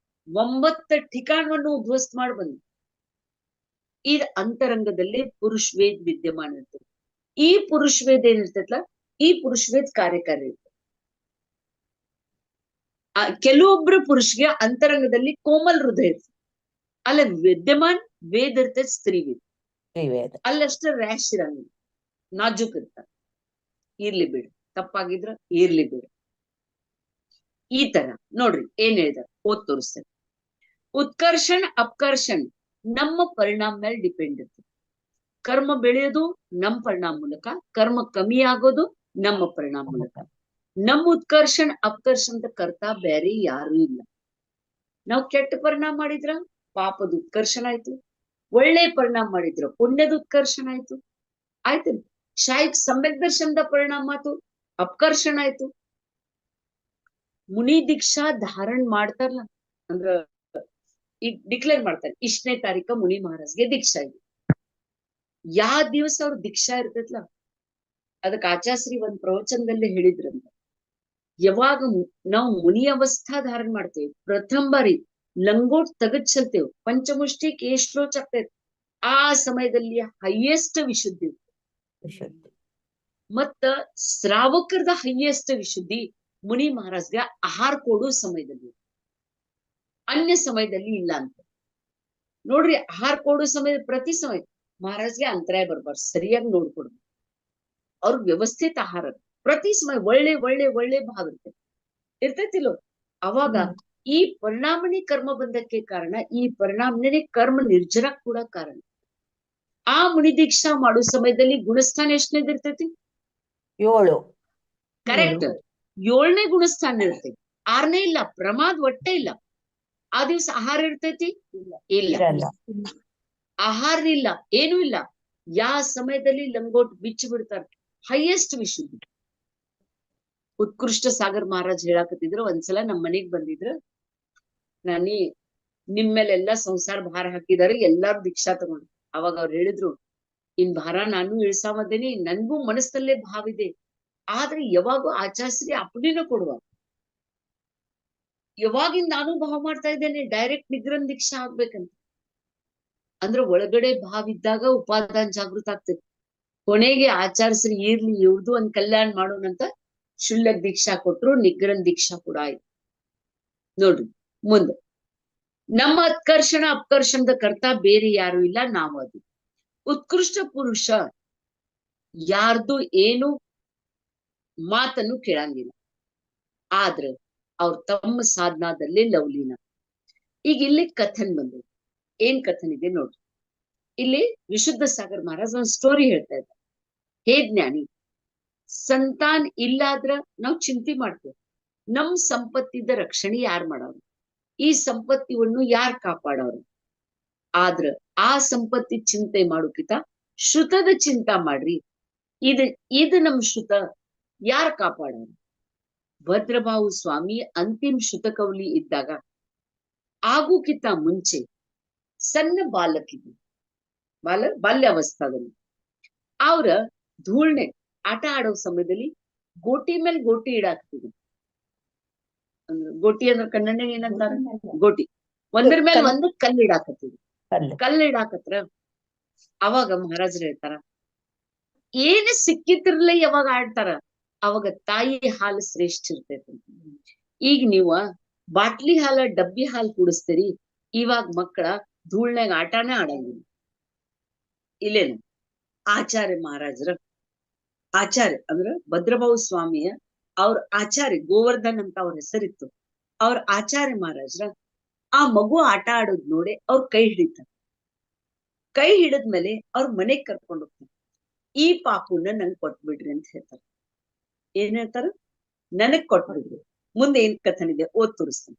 9 ಠಿಕಾಣವನ್ನು ಧ್ವಸ್ತ ಮಾಡಿ ಬಂದ್ರು. ಇದ್ ಅಂತರಂಗದಲ್ಲಿ ಪುರುಷ ವೇದ ವಿದ್ಯಮಾನ ಇರ್ತದೆ. ಈ ಪುರುಷ ವೇದ ಏನಿರ್ತೈತಲ್ಲ, ಈ ಪುರುಷ ವೇದ ಕಾರ್ಯಕಾರಿ ಇರ್ತದೆ. ಕೆಲವೊಬ್ರು ಪುರುಷಗೆ ಅಂತರಂಗದಲ್ಲಿ ಕೋಮಲ್ ಹೃದಯ ಇರ್ತದೆ, ಅಲ್ಲ ವಿದ್ಯಮಾನ್ ವೇದ ಇರ್ತೈತಿ ಸ್ತ್ರೀ ವೇದ. ಅಲ್ಲಷ್ಟ ರ್ಯಾಶ್ ಇರಂಗಿಲ್ಲ, ನಾಜುಕ್ ಇರ್ತಾರ. ಇರ್ಲಿ ಬಿಡು, ತಪ್ಪಾಗಿದ್ರ ಇರ್ಲಿ ಬಿಡು. ಈ ತರ ನೋಡ್ರಿ ಏನ್ ಹೇಳಿದಾರ, ಓದ್ ತೋರಿಸ್ತೇನೆ. ಉತ್ಕರ್ಷಣ್ ಅಪ್ಕರ್ಷಣ್ ನಮ್ಮ ಪರಿಣಾಮ ಮೇಲೆ ಡಿಪೆಂಡ್ ಇರ್ತದೆ. ಕರ್ಮ ಬೆಳೆಯೋದು ನಮ್ಮ ಪರಿಣಾಮ ಮೂಲಕ, ಕರ್ಮ ಕಮ್ಮಿ ಆಗೋದು ನಮ್ಮ ಪರಿಣಾಮ ಮೂಲಕ. ನಮ್ಮ ಉತ್ಕರ್ಷಣ್ ಅಪ್ಕರ್ಷಣ್ ಅಂತ ಕರ್ತಾ ಬೇರೆ ಯಾರು ಇಲ್ಲ. ನಾವು ಕೆಟ್ಟ ಪರಿಣಾಮ ಮಾಡಿದ್ರ ಪಾಪದ ಉತ್ಕರ್ಷಣ ಆಯ್ತು, ಒಳ್ಳೆ ಪರಿಣಾಮ ಮಾಡಿದ್ರ ಪುಣ್ಯದ ಉತ್ಕರ್ಷಣ ಆಯ್ತು. ಆಯ್ತು, ಶಾಯಿಕ್ ಸಮ್ಯಕ್ ದರ್ಶನದ ಪರಿಣಾಮ ಆಯ್ತು, ಅಪ್ಕರ್ಷಣ ಆಯ್ತು. ಮುನಿ ದೀಕ್ಷಾ ಧಾರಣ ಮಾಡ್ತಾರಲ್ಲ, ಅಂದ್ರ ಈಗ ಡಿಕ್ಲೇರ್ ಮಾಡ್ತಾರೆ, 1ನೇ ತಾರೀಕ ಮುನಿ ಮಹಾರಾಜ್ಗೆ ದೀಕ್ಷಾ ಇದೆ. ಯಾವ ದಿವಸ ಅವ್ರ ದೀಕ್ಷಾ ಇರ್ತೈತ್ಲ, ಅದಕ್ಕೆ ಆಚಾರ್ಯಶ್ರೀ ಒಂದ್ ಪ್ರವಚನದಲ್ಲಿ ಹೇಳಿದ್ರಂತ, ಯಾವಾಗ ನಾವು ಮುನಿ ಅವಸ್ಥಾ ಧಾರಣ ಮಾಡ್ತೇವೆ, ಪ್ರಥಮ ಬಾರಿ ಲಂಗೋಟ್ ತೆಗದ್ ಚಲ್ತೇವೆ, ಪಂಚಮುಷ್ಟಿ ಕೇಶ್ಲೋಚ್ ಆಗ್ತೈತಿ, ಆ ಸಮಯದಲ್ಲಿ ಹೈಯೆಸ್ಟ್ ವಿಶುದ್ಧಿ. ಮತ್ತ ಶ್ರಾವಕರದ ಹೈಯೆಸ್ಟ್ ವಿಶುದ್ಧಿ ಮುನಿ ಮಹಾರಾಜ್ಗೆ ಆಹಾರ ಕೊಡೋ ಸಮಯದಲ್ಲಿ, ಅನ್ಯ ಸಮಯದಲ್ಲಿ ಇಲ್ಲ ಅಂತ ನೋಡ್ರಿ. ಆಹಾರ ಕೊಡೋ ಸಮಯ ಪ್ರತಿ ಸಮಯ ಮಹಾರಾಜ್ಗೆ ಅಂತರಾಯ ಬರ್ಬಾರ್ದು, ಸರಿಯಾಗಿ ನೋಡ್ಕೊಡ್ಬೇಕು. ಅವ್ರ ವ್ಯವಸ್ಥಿತ ಆಹಾರ ಪ್ರತಿ ಸಮಯ ಒಳ್ಳೆ ಒಳ್ಳೆ ಒಳ್ಳೆ ಭಾವ ಇರ್ತೈತಿಲ್ಲೋ. ಅವಾಗ ಈ ಪರಿಣಾಮನೇ ಕರ್ಮ ಬಂಧಕ್ಕೆ ಕಾರಣ, ಈ ಪರಿಣಾಮನೇ ಕರ್ಮ ನಿರ್ಜರಕ್ ಕೂಡ ಕಾರಣ. ಆ ಮುನಿ ದೀಕ್ಷಾ ಮಾಡೋ ಸಮಯದಲ್ಲಿ ಗುಣಸ್ಥಾನ ಎಷ್ಟನೇದ್ ಇರ್ತೈತಿ? 7. ಕರೆಕ್ಟ್, 7ನೇ ಗುಣಸ್ಥಾನ ಇರ್ತೈತಿ. 6ನೇ ಇಲ್ಲ, ಪ್ರಮಾದ ಒಟ್ಟೆ ಇಲ್ಲ. ಆ ದಿವ್ಸ ಆಹಾರ ಇರ್ತೈತಿ? ಇಲ್ಲ, ಆಹಾರ ಇಲ್ಲ, ಏನೂ ಇಲ್ಲ. ಯಾವ ಸಮಯದಲ್ಲಿ ಲಂಗೋಟ್ ಬಿಚ್ಚಿ ಬಿಡ್ತಾರ, ಹೈಯೆಸ್ಟ್ ವಿಶುದ್ಧಿ. ಉತ್ಕೃಷ್ಟ ಸಾಗರ್ ಮಹಾರಾಜ್ ಹೇಳಾಕತ್ತಿದ್ರು, ಒಂದ್ಸಲ ನಮ್ ಮನೆಗ್ ಬಂದಿದ್ರು. ನಾನಿ ನಿಮ್ಮೇಲೆಲ್ಲಾ ಸಂಸಾರ ಭಾರ ಹಾಕಿದಾರೆ, ಎಲ್ಲಾರು ದೀಕ್ಷಾ ತಗೊಂಡ್ರು. ಅವಾಗ ಅವ್ರು ಹೇಳಿದ್ರು, ಇನ್ ಭಾರ ನಾನು ಇಳ್ಸಾಮದೇನಿ, ನನ್ಗೂ ಮನಸ್ಸಲ್ಲೇ ಭಾವ ಇದೆ, ಆದ್ರೆ ಯಾವಾಗೂ ಆಚಾರ್ಯಶ್ರೀ ಅಪ್ಪಣಿನ ಕೊಡುವ. ಯಾವಾಗಿಂದ ನಾನು ಭಾವ ಮಾಡ್ತಾ ಇದ್ದೇನೆ ಡೈರೆಕ್ಟ್ ನಿಗ್ರಹ ದೀಕ್ಷಾ ಆಗ್ಬೇಕಂತ. ಅಂದ್ರೆ ಒಳಗಡೆ ಭಾವ ಇದ್ದಾಗ ಉಪಾದಾನ ಜಾಗೃತ ಆಗ್ತದೆ. ಕೊನೆಗೆ ಆಚಾರ್ಯಶ್ರೀ ಇರ್ಲಿ ಇವ್ರದ್ದು ಒಂದ್ ಕಲ್ಯಾಣ ಮಾಡೋಣಂತ ಶುಲ್ಕ ದೀಕ್ಷಾ ಕೊಟ್ರು, ನಿಗ್ರಹ ದೀಕ್ಷಾ ಕೂಡ ಆಯ್ತು. ನೋಡ್ರಿ ಮುಂದೆ ನಮ್ಮ ಉತ್ಕರ್ಷಣ ಅಪಕರ್ಷಣದ ಕರ್ತ ಬೇರೆ ಯಾರು ಇಲ್ಲ, ನಾವು ಅದು. ಉತ್ಕೃಷ್ಟ ಪುರುಷ ಯಾರ್ದು ಏನು ಮಾತನ್ನು ಕೇಳಂಗಿಲ್ಲ, ಆದ್ರೆ ಅವ್ರ ತಮ್ಮ ಸಾಧನಾದಲ್ಲೇ ಲವ್ಲಿನ. ಈಗ ಇಲ್ಲಿ ಕಥನ್ ಬಂದಿದೆ. ಏನ್ ಕಥನ್ ಇದೆ ನೋಡ್ರಿ. ಇಲ್ಲಿ ವಿಶುದ್ಧ ಸಾಗರ್ ಮಹಾರಾಜ್ ಒಂದ್ ಸ್ಟೋರಿ ಹೇಳ್ತಾ ಇದ್ದಾರೆ. ಹೇ ಜ್ಞಾನಿ, ಸಂತಾನ್ ಇಲ್ಲಾದ್ರ ನಾವ್ ಚಿಂತೆ ಮಾಡ್ತೇವೆ, ನಮ್ ಸಂಪತ್ತಿದ ರಕ್ಷಣೆ ಯಾರ್ ಮಾಡೋರು, ಈ ಸಂಪತ್ತಿಯನ್ನು ಯಾರ್ ಕಾಪಾಡೋರು. ಆದ್ರ ಆ ಸಂಪತ್ತಿ ಚಿಂತೆ ಮಾಡೋಕಿತ ಶ್ರುತದ ಚಿಂತಾ ಮಾಡ್ರಿ. ಇದು ನಮ್ ಶ್ರುತ ಯಾರ್ ಕಾಪಾಡೋರು. ಭದ್ರಭಾವು ಸ್ವಾಮಿ ಅಂತಿಮ ಶ್ರುತಕೌಲಿ ಇದ್ದಾಗ ಆಗುಕಿತ ಮುಂಚೆ ಸಣ್ಣ ಬಾಲಕಿದ್ರು, ಬಾಲ್ಯಾವಸ್ಥಾದಲ್ಲಿ ಅವ್ರ ಧೂಳ್ನೆ ಆಟ ಆಡೋ ಸಮಯದಲ್ಲಿ ಗೋಟಿ ಮೇಲೆ ಗೋಟಿ ಇಡಾಕ್ತಿದ್ರು. ಗೋಟಿ ಅಂದ್ರೆ ಕನ್ನಡ ಏನಂತಾರ, ಗೋಟಿ ಒಂದ್ರ ಮೇಲೆ ಒಂದು ಕಲ್ಲು ಇಡಾಕತ್ತಿದ್ರು. ಕಲ್ಲು ಇಡಾಕತ್ರ ಅವಾಗ ಮಹಾರಾಜರು ಹೇಳ್ತಾರ, ಏನ್ ಸಿಕ್ಕಿತಿರ್ಲಿ ಯಾವಾಗ ಆಡ್ತಾರ ಅವಾಗ ತಾಯಿ ಹಾಲು ಶ್ರೇಷ್ಠ ಇರ್ತೈತಿ. ಈಗ ನೀವ ಬಾಟ್ಲಿ ಹಾಲ ಡಬ್ಬಿ ಹಾಲು ಕುಡಿಸ್ತೀರಿ, ಇವಾಗ ಮಕ್ಕಳ ಧೂಳ್ನಾಗ ಆಟನೇ ಆಡಂಗಿಲ್ಲ. ಇಲ್ಲೇನು ಆಚಾರ್ಯ ಮಹಾರಾಜರ ಆಚಾರ್ಯ ಅಂದ್ರ ಭದ್ರಭಾವು ಸ್ವಾಮಿಯ ಅವ್ರ ಆಚಾರ್ಯ ಗೋವರ್ಧನ್ ಅಂತ ಅವ್ರ ಹೆಸರಿತ್ತು. ಅವ್ರ ಆಚಾರ್ಯ ಮಹಾರಾಜರ ಆ ಮಗು ಆಟ ಆಡೋದ್ ನೋಡಿ ಅವ್ರ ಕೈ ಹಿಡಿತಾರ. ಕೈ ಹಿಡಿದ್ಮೇಲೆ ಅವ್ರ ಮನೆಗ್ ಕರ್ಕೊಂಡು ಹೋಗ್ತಾರೆ. ಈ ಪಾಪುನ ನನ್ಗ್ ಕೊಟ್ಬಿಡ್ರಿ ಅಂತ ಹೇಳ್ತಾರ. ಏನ್ ಹೇಳ್ತಾರ, ನನಗ್ ಕೊಟ್ಬಿಡ್ರಿ. ಮುಂದೆ ಏನ್ ಕಥನಿದೆ ಓದ್ ತೋರಿಸ್ತಾನೆ.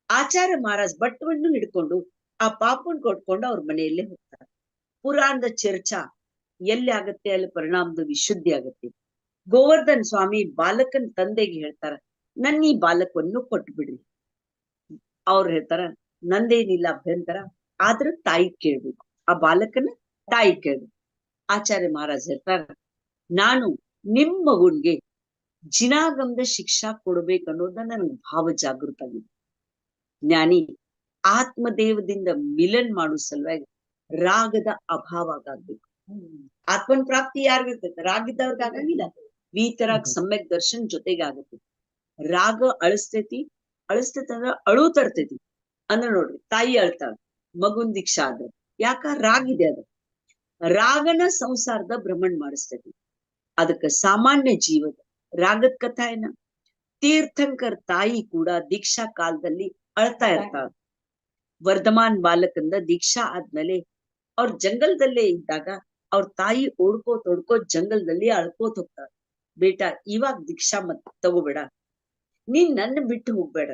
ಆಚಾರ್ಯ ಮಹಾರಾಜ್ ಬಟ್ಟವನ್ನು ಹಿಡ್ಕೊಂಡು ಆ ಪಾಪುನ್ ಕೊಟ್ಕೊಂಡು ಅವ್ರ ಮನೆಯಲ್ಲೇ ಹೋಗ್ತಾರೆ. ಪುರಾಣದ ಚರ್ಚಾ ಎಲ್ಲಿ ಆಗತ್ತೆ ಅಲ್ಲಿ ಪರಿಣಾಮದ ವಿಶುದ್ಧಿ ಆಗತ್ತೆ. ಗೋವರ್ಧನ್ ಸ್ವಾಮಿ ಬಾಲಕನ್ ತಂದೆಗೆ ಹೇಳ್ತಾರ, ನನ್ ಈ ಬಾಲಕವನ್ನು ಕೊಟ್ಬಿಡ್ರಿ. ಅವ್ರು ಹೇಳ್ತಾರ, ನಂದೇನಿಲ್ಲ ಅಭ್ಯಂತರ, ಆದ್ರ ತಾಯಿ ಕೇಳ್ಬೇಕು, ಆ ಬಾಲಕನ ತಾಯಿ ಕೇಳ್ಬೇಕು. ಆಚಾರ್ಯ ಮಹಾರಾಜ್ ಹೇಳ್ತಾರ, ನಾನು ನಿಮ್ ಮಗುನ್ಗೆ ಜಿನಾಗಮದ ಶಿಕ್ಷಾ ಕೊಡ್ಬೇಕನ್ನೋದ ನನ್ಗೆ ಭಾವ ಜಾಗೃತ ಆಗಿದೆ. ಜ್ಞಾನಿ ಆತ್ಮದೇವದಿಂದ ಮಿಲನ್ ಮಾಡೋ ಸಲುವಾಗಿ ರಾಗದ ಅಭಾವ ಆಗ್ಬೇಕು. ಆತ್ಮನ್ ಪ್ರಾಪ್ತಿ ಯಾರಿಗಿರ್ತೈತೆ, ರಾಗಿದ್ದವ್ರಿಗೆ ಆಗಂಗಿಲ್ಲ. ವೀತರಾಗ್ ಸಮ್ಯಕ್ ದರ್ಶನ್ ಜೊತೆಗೆ ಆಗತ್ತೆ. ರಾಗ ಅಳಿಸ್ತೈತಿ ಅಂದ್ರ ಅಳು ತರ್ತೈತಿ. ಅಂದ್ರ ನೋಡ್ರಿ, ತಾಯಿ ಅಳ್ತಾಳ ಮಗುನ್ ದೀಕ್ಷಾ ಆದ್ರೆ, ಯಾಕ ರಾಗಿದೆ ಅದು. ರಾಗನ ಸಂಸಾರದ ಭ್ರಮಣ್ ಮಾಡಿಸ್ತೈತಿ. ಅದಕ್ಕ ಸಾಮಾನ್ಯ ಜೀವದ ರಾಗದ ಕಥಾ ಏನ, ತೀರ್ಥಂಕರ್ ತಾಯಿ ಕೂಡ ದೀಕ್ಷಾ ಕಾಲದಲ್ಲಿ ಅಳ್ತಾ ಇರ್ತಾಳ. ವರ್ಧಮಾನ್ ಬಾಲಕಂದ ದೀಕ್ಷಾ ಆದ್ಮೇಲೆ ಅವ್ರ ಜಂಗಲ್ದಲ್ಲೇ ಇದ್ದಾಗ ಅವ್ರ ತಾಯಿ ಓಡ್ಕೋತ್ ಜಂಗಲ್ದಲ್ಲಿ ಅಳ್ಕೋತ್ ಹೋಗ್ತಾಳ. ಬೇಟ ಇವಾಗ ದೀಕ್ಷಾ ಮತ್ ತಗೋಬೇಡ, ನೀನ್ ನನ್ನ ಬಿಟ್ಟು ಹೋಗ್ಬೇಡ,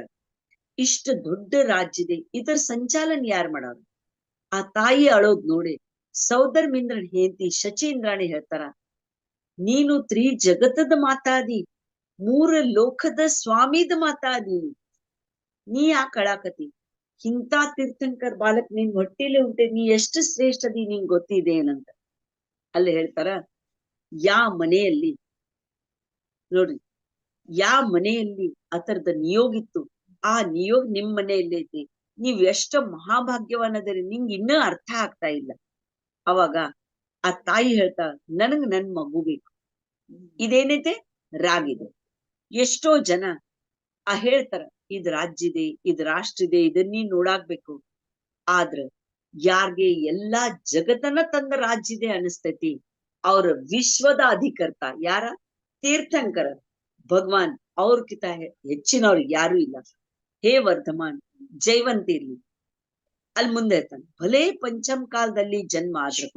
ಇಷ್ಟು ದೊಡ್ಡ ರಾಜ್ಯದೆ, ಇದರ ಸಂಚಾಲನ ಯಾರು ಮಾಡೋರು. ಆ ತಾಯಿ ಅಳೋದ್ ನೋಡಿ ಸೌದರ್ಮಿಂದ್ರನ್ ಹೆಂಡತಿ ಶಚೀಂದ್ರಾಣಿ ಹೇಳ್ತಾರ, ನೀನು ಜಗತ್ತದ ಮಾತಾದಿ, 3 ಲೋಕದ ಸ್ವಾಮಿದ ಮಾತಾದಿ, ನೀ ಯಾಕೆ ಅಳಾಕತಿ. ಇಂಥ ತೀರ್ಥಂಕರ್ ಬಾಲಕ್ ನಿನ್ ಹೊಟ್ಟಿಲೆ ಉಂಟೆ, ನೀ ಎಷ್ಟು ಶ್ರೇಷ್ಠದಿ ನಿಂಗ್ ಗೊತ್ತಿದೆ ಏನಂತ. ಅಲ್ಲಿ ಹೇಳ್ತಾರ, ಯಾ ಮನೆಯಲ್ಲಿ ನೋಡ್ರಿ, ಯಾ ಮನೆಯಲ್ಲಿ ಆತರದ ನಿಯೋಗ ಇತ್ತು, ಆ ನಿಯೋಗ ನಿಮ್ ಮನೆಯಲ್ಲೇ ಐತಿ. ನೀವ್ ಎಷ್ಟ ಮಹಾಭಾಗ್ಯವನ್ನದರಿ, ನಿಂಗ್ ಇನ್ನೂ ಅರ್ಥ ಆಗ್ತಾ ಇಲ್ಲ. ಅವಾಗ ಆ ತಾಯಿ ಹೇಳ್ತಾ, ನನಗ್ ನನ್ ಮಗು ಬೇಕು. ಇದೇನೈತೆ, ರಾಗಿದೆ. ಎಷ್ಟೋ ಜನ ಹೇಳ್ತಾರ, ಇದ್ ರಾಜ್ಯ ಇದೆ, ಇದ್ ರಾಷ್ಟ್ರ ಇದೆ, ಇದನ್ನ ನೀನ್ ನೋಡಾಕ್ಬೇಕು. ಆದ್ರ ಯಾರ್ಗೆ ಎಲ್ಲಾ ಜಗತ್ತನ್ನ ತಂದ ರಾಜ್ಯ ಇದೆ ಅನಿಸ್ತೈತಿ, ಅವ್ರ ವಿಶ್ವದ ಅಧಿಕರ್ತ ಯಾರ, ತೀರ್ಥಂಕರ ಭಗವಾನ್. ಅವ್ರಕಿತ ಹೆಚ್ಚಿನವ್ರಿಗೆ ಯಾರು ಇಲ್ಲ. ಹೇ ವರ್ಧಮಾನ್, ಜೈವಂತ ಇರ್ಲಿ. ಅಲ್ಲಿ ಮುಂದೆ ಇರ್ತಾನೆ, ಭಲೇ ಪಂಚಮ್ ಕಾಲದಲ್ಲಿ ಜನ್ಮ ಆದ್ರೂ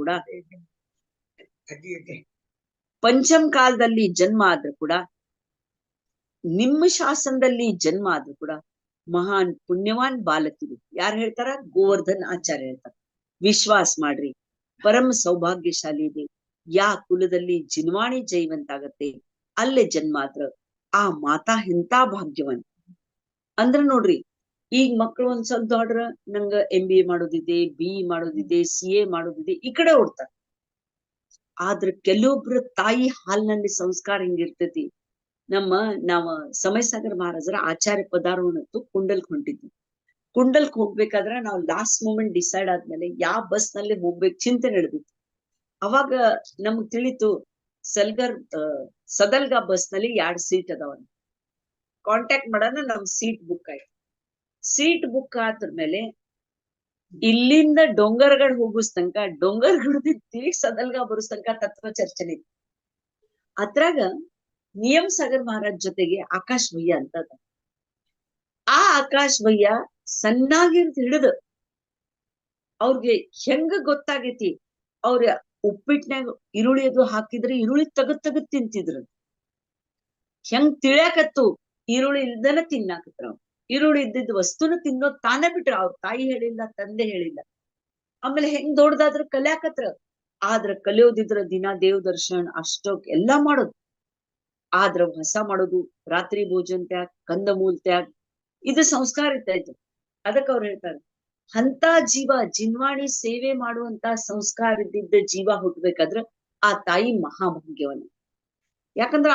ಕೂಡ, ನಿಮ್ಮ ಶಾಸನದಲ್ಲಿ ಜನ್ಮ ಆದ್ರೂ ಕೂಡ ಮಹಾನ್ ಪುಣ್ಯವಾನ್ ಬಾಲಕಿರು. ಯಾರು ಹೇಳ್ತಾರ, ಗೋವರ್ಧನ್ ಆಚಾರ್ಯ ಹೇಳ್ತಾರ. ವಿಶ್ವಾಸ ಮಾಡ್ರಿ, ಪರಮ ಸೌಭಾಗ್ಯಶಾಲಿ ಇದೆ. ಯಾ ಕುಲದಲ್ಲಿ ಜಿನ್ವಾಣಿ ಜೈವಂತ ಆಗತ್ತೆ, ಅಲ್ಲೇ ಜನ್ಮ ಆದ್ರ ಆ ಮಾತಾ ಎಂತ ಭಾಗ್ಯವಾನ್. ಅಂದ್ರ ನೋಡ್ರಿ, ಈಗ ಮಕ್ಳು ಒಂದ್ ಸ್ವಲ್ಪ ದೊಡ್ರ, ನಂಗ MBA ಮಾಡೋದಿದೆ, BE ಮಾಡೋದಿದೆ, CA ಮಾಡೋದಿದೆ, ಈ ಕಡೆ ಓಡ್ತಾರ. ಆದ್ರ ಕೆಲವೊಬ್ರ ತಾಯಿ ಹಾಲ್ನಲ್ಲಿ ಸಂಸ್ಕಾರ ಹಿಂಗಿರ್ತೈತಿ, ನಾವ ಸಮಯಸಾಗರ ಮಹಾರಾಜರ ಆಚಾರ್ಯ ಪದಾರ್ವಣತ್ತು ಕುಂಡಲ್ಕ್ ಹೊಂಟಿದ್ವಿ. ಕುಂಡಲ್ಕ್ ಹೋಗ್ಬೇಕಾದ್ರೆ ನಾವು ಲಾಸ್ಟ್ ಮೂಮೆಂಟ್ ಡಿಸೈಡ್ ಆದ್ಮೇಲೆ ಯಾವ ಬಸ್ ನಲ್ಲಿ ಹೋಗ್ಬೇಕು ಚಿಂತೆ ನಡೆದಿತ್ತು. ಅವಾಗ ನಮ್ಗ್ ತಿಳಿತು ಸದಲ್ಗಾ ಬಸ್ ನಲ್ಲಿ 2 ಸೀಟ್ ಅದಾವ. ಕಾಂಟ್ಯಾಕ್ಟ್ ಮಾಡೋಣ, ನಮ್ ಸೀಟ್ ಬುಕ್ ಆಯ್ತು. ಸೀಟ್ ಬುಕ್ ಆದ್ಮೇಲೆ ಇಲ್ಲಿಂದ ಡೊಂಗರ್ಗಡ್ ಹೋಗಿಸ್ ತನಕ, ಡೊಂಗರ್ಗಡ್ದಿ ಸದಲ್ಗಾ ಬರೋಸ್ ತನಕ ತತ್ವ ಚರ್ಚನೆ ಇತ್ತು. ಅದ್ರಾಗ ನಿಯಮ್ ಸಾಗರ್ ಮಹಾರಾಜ್ ಜೊತೆಗೆ ಆಕಾಶ್ ಭಯ್ಯ ಅಂತ ಅದ. ಆ ಆಕಾಶ್ ಭಯ್ಯ ಸಣ್ಣಾಗಿರ್ದ ಹಿಡಿದು ಅವ್ರಿಗೆ ಹೆಂಗ ಗೊತ್ತಾಗೈತಿ, ಅವ್ರ ಉಪ್ಪಿಟ್ನ್ಯಾಗ ಈರುಳ್ಳಿ ಅದು ಹಾಕಿದ್ರೆ ಈರುಳ್ಳಿ ತಗದ್ ತಿಂತಿದ್ರು. ಹೆಂಗ್ ತಿಳಿಯಾಕತ್ತು ಈರುಳ್ಳಿ ಇಲ್ದನ ತಿನ್ನಾಕತ್ರ. ಈರುಳ್ಳಿ ಇದ್ದಿದ್ ವಸ್ತುನ ತಿನ್ನೋದ್ ತಾನೇ ಬಿಟ್ರ, ಅವ್ರ ತಾಯಿ ಹೇಳಿಲ್ಲ, ತಂದೆ ಹೇಳಿಲ್ಲ. ಆಮೇಲೆ ಹೆಂಗ್ ದೊಡ್ಡದಾದ್ರ ಕಲ್ಯಾಕತ್ರ. ಆದ್ರ ಕಲಿಯೋದಿದ್ರ ದಿನ ದೇವ್ ದರ್ಶನ್ ಅಷ್ಟೋಕ್ ಎಲ್ಲಾ ಮಾಡೋದು. ಆದ್ರ ಹೊಸ ಮಾಡೋದು, ರಾತ್ರಿ ಭೋಜನ ತ್ಯಾಗ, ಕಂದಮೂಲ್ ತ್ಯಾಗ, ಇದು ಸಂಸ್ಕಾರ ಇದ್ದಾಯ್ತು. ಅದಕ್ಕೆ ಅವ್ರು ಹೇಳ್ತಾರೆ, ಅಂತ ಜೀವ ಜಿನ್ವಾಣಿ ಸೇವೆ ಮಾಡುವಂತ ಸಂಸ್ಕಾರ ಇದ್ದಿದ್ದ ಜೀವ ಹುಟ್ಬೇಕಾದ್ರ ಆ ತಾಯಿ ಮಹಾಭಾಗ್ಯವನ್ನ. ಯಾಕಂದ್ರ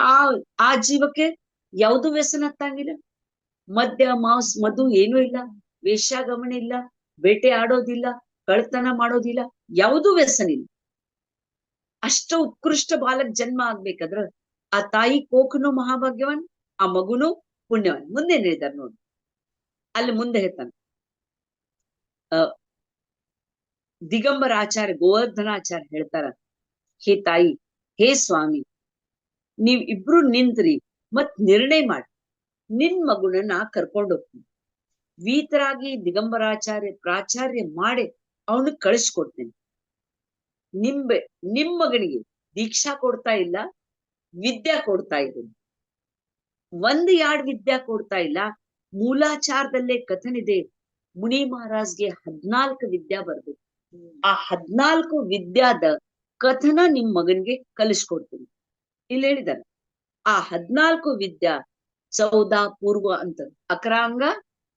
ಆ ಜೀವಕ್ಕೆ ಯಾವ್ದು ವ್ಯಸನ ಹತ್ತಂಗಿಲ್ಲ. ಮದ್ಯ ಮಾಂಸ ಮಧು ಏನೂ ಇಲ್ಲ, ವೇಶ್ಯಾಗಮನ ಇಲ್ಲ, ಬೇಟೆ ಆಡೋದಿಲ್ಲ, ಕಳ್ತನ ಮಾಡೋದಿಲ್ಲ, ಯಾವುದೂ ವ್ಯಸನ ಇಲ್ಲ. ಅಷ್ಟ ಉತ್ಕೃಷ್ಟ ಬಾಲಕ್ ಜನ್ಮ ಆಗ್ಬೇಕಾದ್ರ ಆ ತಾಯಿ ಕೋಕನು ಮಹಾಭಾಗ್ಯವನ್, ಆ ಮಗುನು ಪುಣ್ಯವನ್. ಮುಂದೆ ಹೇಳಿದಾರೆ ನೋಡಿ, ಅಲ್ಲಿ ಮುಂದೆ ಹೇಳ್ತಾನೆ ದಿಗಂಬರ ಆಚಾರ್ಯ ಗೋವರ್ಧನಾಚಾರ್ಯ ಹೇಳ್ತಾರ, ಹೇ ತಾಯಿ, ಹೇ ಸ್ವಾಮಿ, ನೀವ್ ಇಬ್ರು ನಿಂತ್ರಿ ಮತ್ ನಿರ್ಣಯ ಮಾಡಿ, ನಿನ್ ಮಗುನ ನಾ ಕರ್ಕೊಂಡ್ ಹೋಗ್ತೀನಿ. ವೀತರಾಗಿ ದಿಗಂಬರಾಚಾರ್ಯ ಪ್ರಾಚಾರ್ಯ ಮಾಡಿ ಅವನು ಕಳಿಸ್ಕೊಡ್ತೇನೆ. ನಿಮ್ ಮಗನಿಗೆ ದೀಕ್ಷಾ ಕೊಡ್ತಾ ಇಲ್ಲ, ವಿದ್ಯಾ ಕೊಡ್ತಾ ಇದ್ದೀನಿ. 1-2 ವಿದ್ಯಾ ಕೊಡ್ತಾ ಇಲ್ಲ. ಮೂಲಾಚಾರದಲ್ಲೇ ಕಥನಿದೆ, ಮುನಿ ಮಹಾರಾಜ್ಗೆ 14 ವಿದ್ಯಾ ಬರ್ಬೇಕು. ಆ 14 ವಿದ್ಯಾದ ಕಥನ ನಿಮ್ ಮಗನ್ಗೆ ಕಲಿಸ್ಕೊಡ್ತೀನಿ. ಇಲ್ಲಿ ಹೇಳಿದಾರೆ, ಆ 14 ವಿದ್ಯಾ 14 ಪೂರ್ವ ಅಂತ, ಅಕ್ರಾಂಗ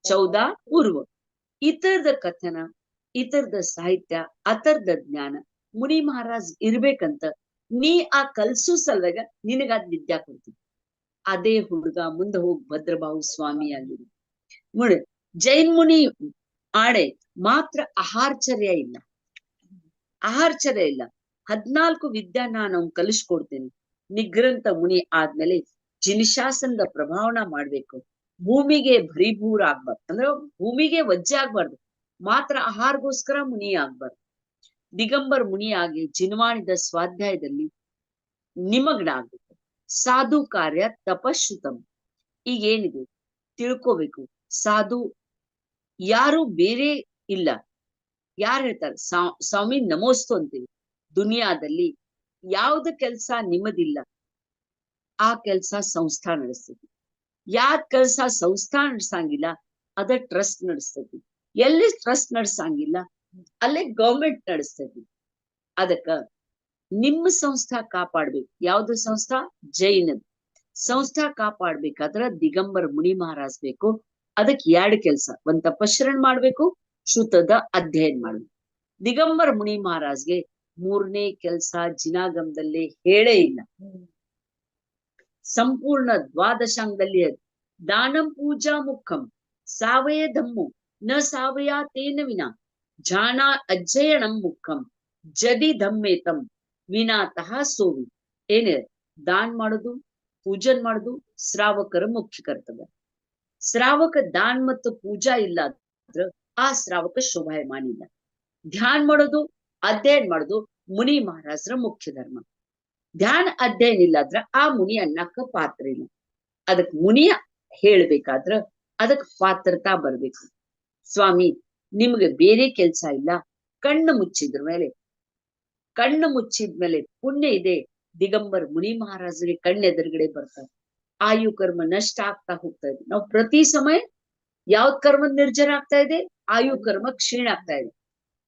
14 ಪೂರ್ವ. ಇತರದ ಕಥನ, ಇತರದ ಸಾಹಿತ್ಯ, ಅಥರ್ದ ಜ್ಞಾನ ಮುನಿ ಮಹಾರಾಜ್ ಇರ್ಬೇಕಂತ ನೀ ಆ ಕಲ್ಸು ಸಲುವಾಗ ನಿನಗಾದ್ ವಿದ್ಯಾ ಕೊಡ್ತೀನಿ. ಅದೇ ಹುಡುಗ ಮುಂದೆ ಹೋಗಿ ಭದ್ರಬಾಹು ಸ್ವಾಮಿ ಆಗಿರು. ನೋಡಿ, ಜೈನ್ ಮುನಿ ಆಡೆ ಮಾತ್ರ ಆಹಾರಚರ್ಯ ಇಲ್ಲ, ಆಹಾರಚರ್ಯ ಇಲ್ಲ. 14 ವಿದ್ಯಾ ನಾನು ಕಲಿಸ್ಕೊಡ್ತೇನೆ. ನಿಗ್ರಂಥ ಮುನಿ ಆದ್ಮೇಲೆ ಜಿನಿಶಾಸನದ ಪ್ರಭಾವನ ಮಾಡ್ಬೇಕು. ಭೂಮಿಗೆ ಭರಿಭೂರ ಆಗ್ಬಾರ್ದು, ಅಂದ್ರೆ ಭೂಮಿಗೆ ವಜ್ಜೆ ಆಗ್ಬಾರ್ದು. ಮಾತ್ರ ಆಹಾರಗೋಸ್ಕರ ಮುನಿ ಆಗ್ಬಾರ್ದು. ದಿಗಂಬರ್ ಮುನಿ ಆಗಿ ಜಿನ್ವಾಣಿದ ಸ್ವಾಧ್ಯಾಯದಲ್ಲಿ ನಿಮಗ್ನ ಆಗ್ಬೇಕು. ಸಾಧು ಕಾರ್ಯ ತಪಶ್ರುತಂ. ಈಗ ಏನಿದೆ ತಿಳ್ಕೋಬೇಕು. ಸಾಧು ಯಾರು ಬೇರೆ ಇಲ್ಲ. ಯಾರು ಹೇಳ್ತಾರೆ, ಸ್ವಾಮಿ ನಮೋಸ್ತು ಅಂತೀವಿ. ದುನಿಯಾದಲ್ಲಿ ಯಾವ್ದು ಕೆಲ್ಸ ನಿಮ್ಮದಿಲ್ಲ, ಆ ಕೆಲ್ಸ ಸಂಸ್ಥಾ ನಡೆಸ್ತೈತಿ. ಯಾವ್ದ್ ಕೆಲ್ಸ ಸಂಸ್ಥಾ ನಡೆಸಂಗಿಲ್ಲ, ಅದ ಟ್ರಸ್ಟ್ ನಡೆಸ್ತೈತಿ. ಎಲ್ಲಿ ಟ್ರಸ್ಟ್ ನಡೆಸಂಗಿಲ್ಲ ಅಲ್ಲೇ ಗೌರ್ಮೆಂಟ್ ನಡೆಸ್ತೈತಿ. ಅದಕ್ಕ ನಿಮ್ಮ ಸಂಸ್ಥಾ ಕಾಪಾಡ್ಬೇಕು. ಯಾವ್ದು ಸಂಸ್ಥಾ? ಜೈನದ್ ಸಂಸ್ಥಾ ಕಾಪಾಡ್ಬೇಕಾದ್ರ ದಿಗಂಬರ್ ಮುನಿ ಮಹಾರಾಜ್ ಬೇಕು. ಅದಕ್ 2 ಕೆಲ್ಸ, ಒಂದ್ ತಪಶ್ಚರಣ್ ಮಾಡ್ಬೇಕು, ಶ್ರುತದ ಅಧ್ಯಯನ ಮಾಡ್ಬೇಕು. ದಿಗಂಬರ್ ಮುನಿ ಮಹಾರಾಜ್ಗೆ 3ನೇ ಕೆಲ್ಸ ಜಿನಾಗಮದಲ್ಲಿ ಹೇಳೇ ಇಲ್ಲ. ಸಂಪೂರ್ಣ ದ್ವಾದಶಾಂಗದಲ್ಲಿ ದಾನಂ ಪೂಜಾ ಮುಖಂ ಸಾವಯ ಧಮ್ಮು ನ ಸಾವಯ ತೇನ ವಿನ ಜಾನ ಅಜ್ಜಯಣಂ ಮುಖಂ ಜದಿ ಧಮ್ಮೇತಂ ವಿನಾತಃ ಸೋವಿ. ಏನೇ ದಾನ್ ಮಾಡೋದು, ಪೂಜನ್ ಮಾಡೋದು ಶ್ರಾವಕರ ಮುಖ್ಯ ಕರ್ತವ್ಯ. ಶ್ರಾವಕ ದಾನ್ ಮತ್ತು ಪೂಜಾ ಇಲ್ಲ ಅಂದ್ರೆ ಆ ಶ್ರಾವಕ ಶೋಭಾಯಮಾನ ಇಲ್ಲ. ಧ್ಯಾನ ಮಾಡೋದು, ಅಧ್ಯಯನ ಮಾಡೋದು ಮುನಿ ಮಹಾರಾಜರ ಮುಖ್ಯ ಧರ್ಮ. ಧ್ಯಾನ ಅಧ್ಯಯನ ಇಲ್ಲ ಆದ್ರ ಆ ಮುನಿ ಅನ್ನಕ್ಕ ಪಾತ್ರ ಇಲ್ಲ. ಅದಕ್ ಮುನಿಯ ಹೇಳ್ಬೇಕಾದ್ರ ಅದಕ್ ಪಾತ್ರತಾ ಬರ್ಬೇಕು. ಸ್ವಾಮಿ ನಿಮ್ಗೆ ಬೇರೆ ಕೆಲ್ಸ ಇಲ್ಲ, ಕಣ್ಣು ಮುಚ್ಚಿದ್ಮೇಲೆ ಪುಣ್ಯ ಇದೆ. ದಿಗಂಬರ್ ಮುನಿ ಮಹಾರಾಜರಿಗೆ ಕಣ್ಣೆದುರುಗಡೆ ಬರ್ತಾರೆ. ಆಯು ಕರ್ಮ ನಷ್ಟ ಆಗ್ತಾ ಹೋಗ್ತಾ ಇದೆ. ನಾವು ಪ್ರತಿ ಸಮಯ ಯಾವ್ದ್ ಕರ್ಮ ನಿರ್ಜರ ಆಗ್ತಾ ಇದೆ, ಆಯು ಕರ್ಮ ಕ್ಷೀಣ ಆಗ್ತಾ ಇದೆ.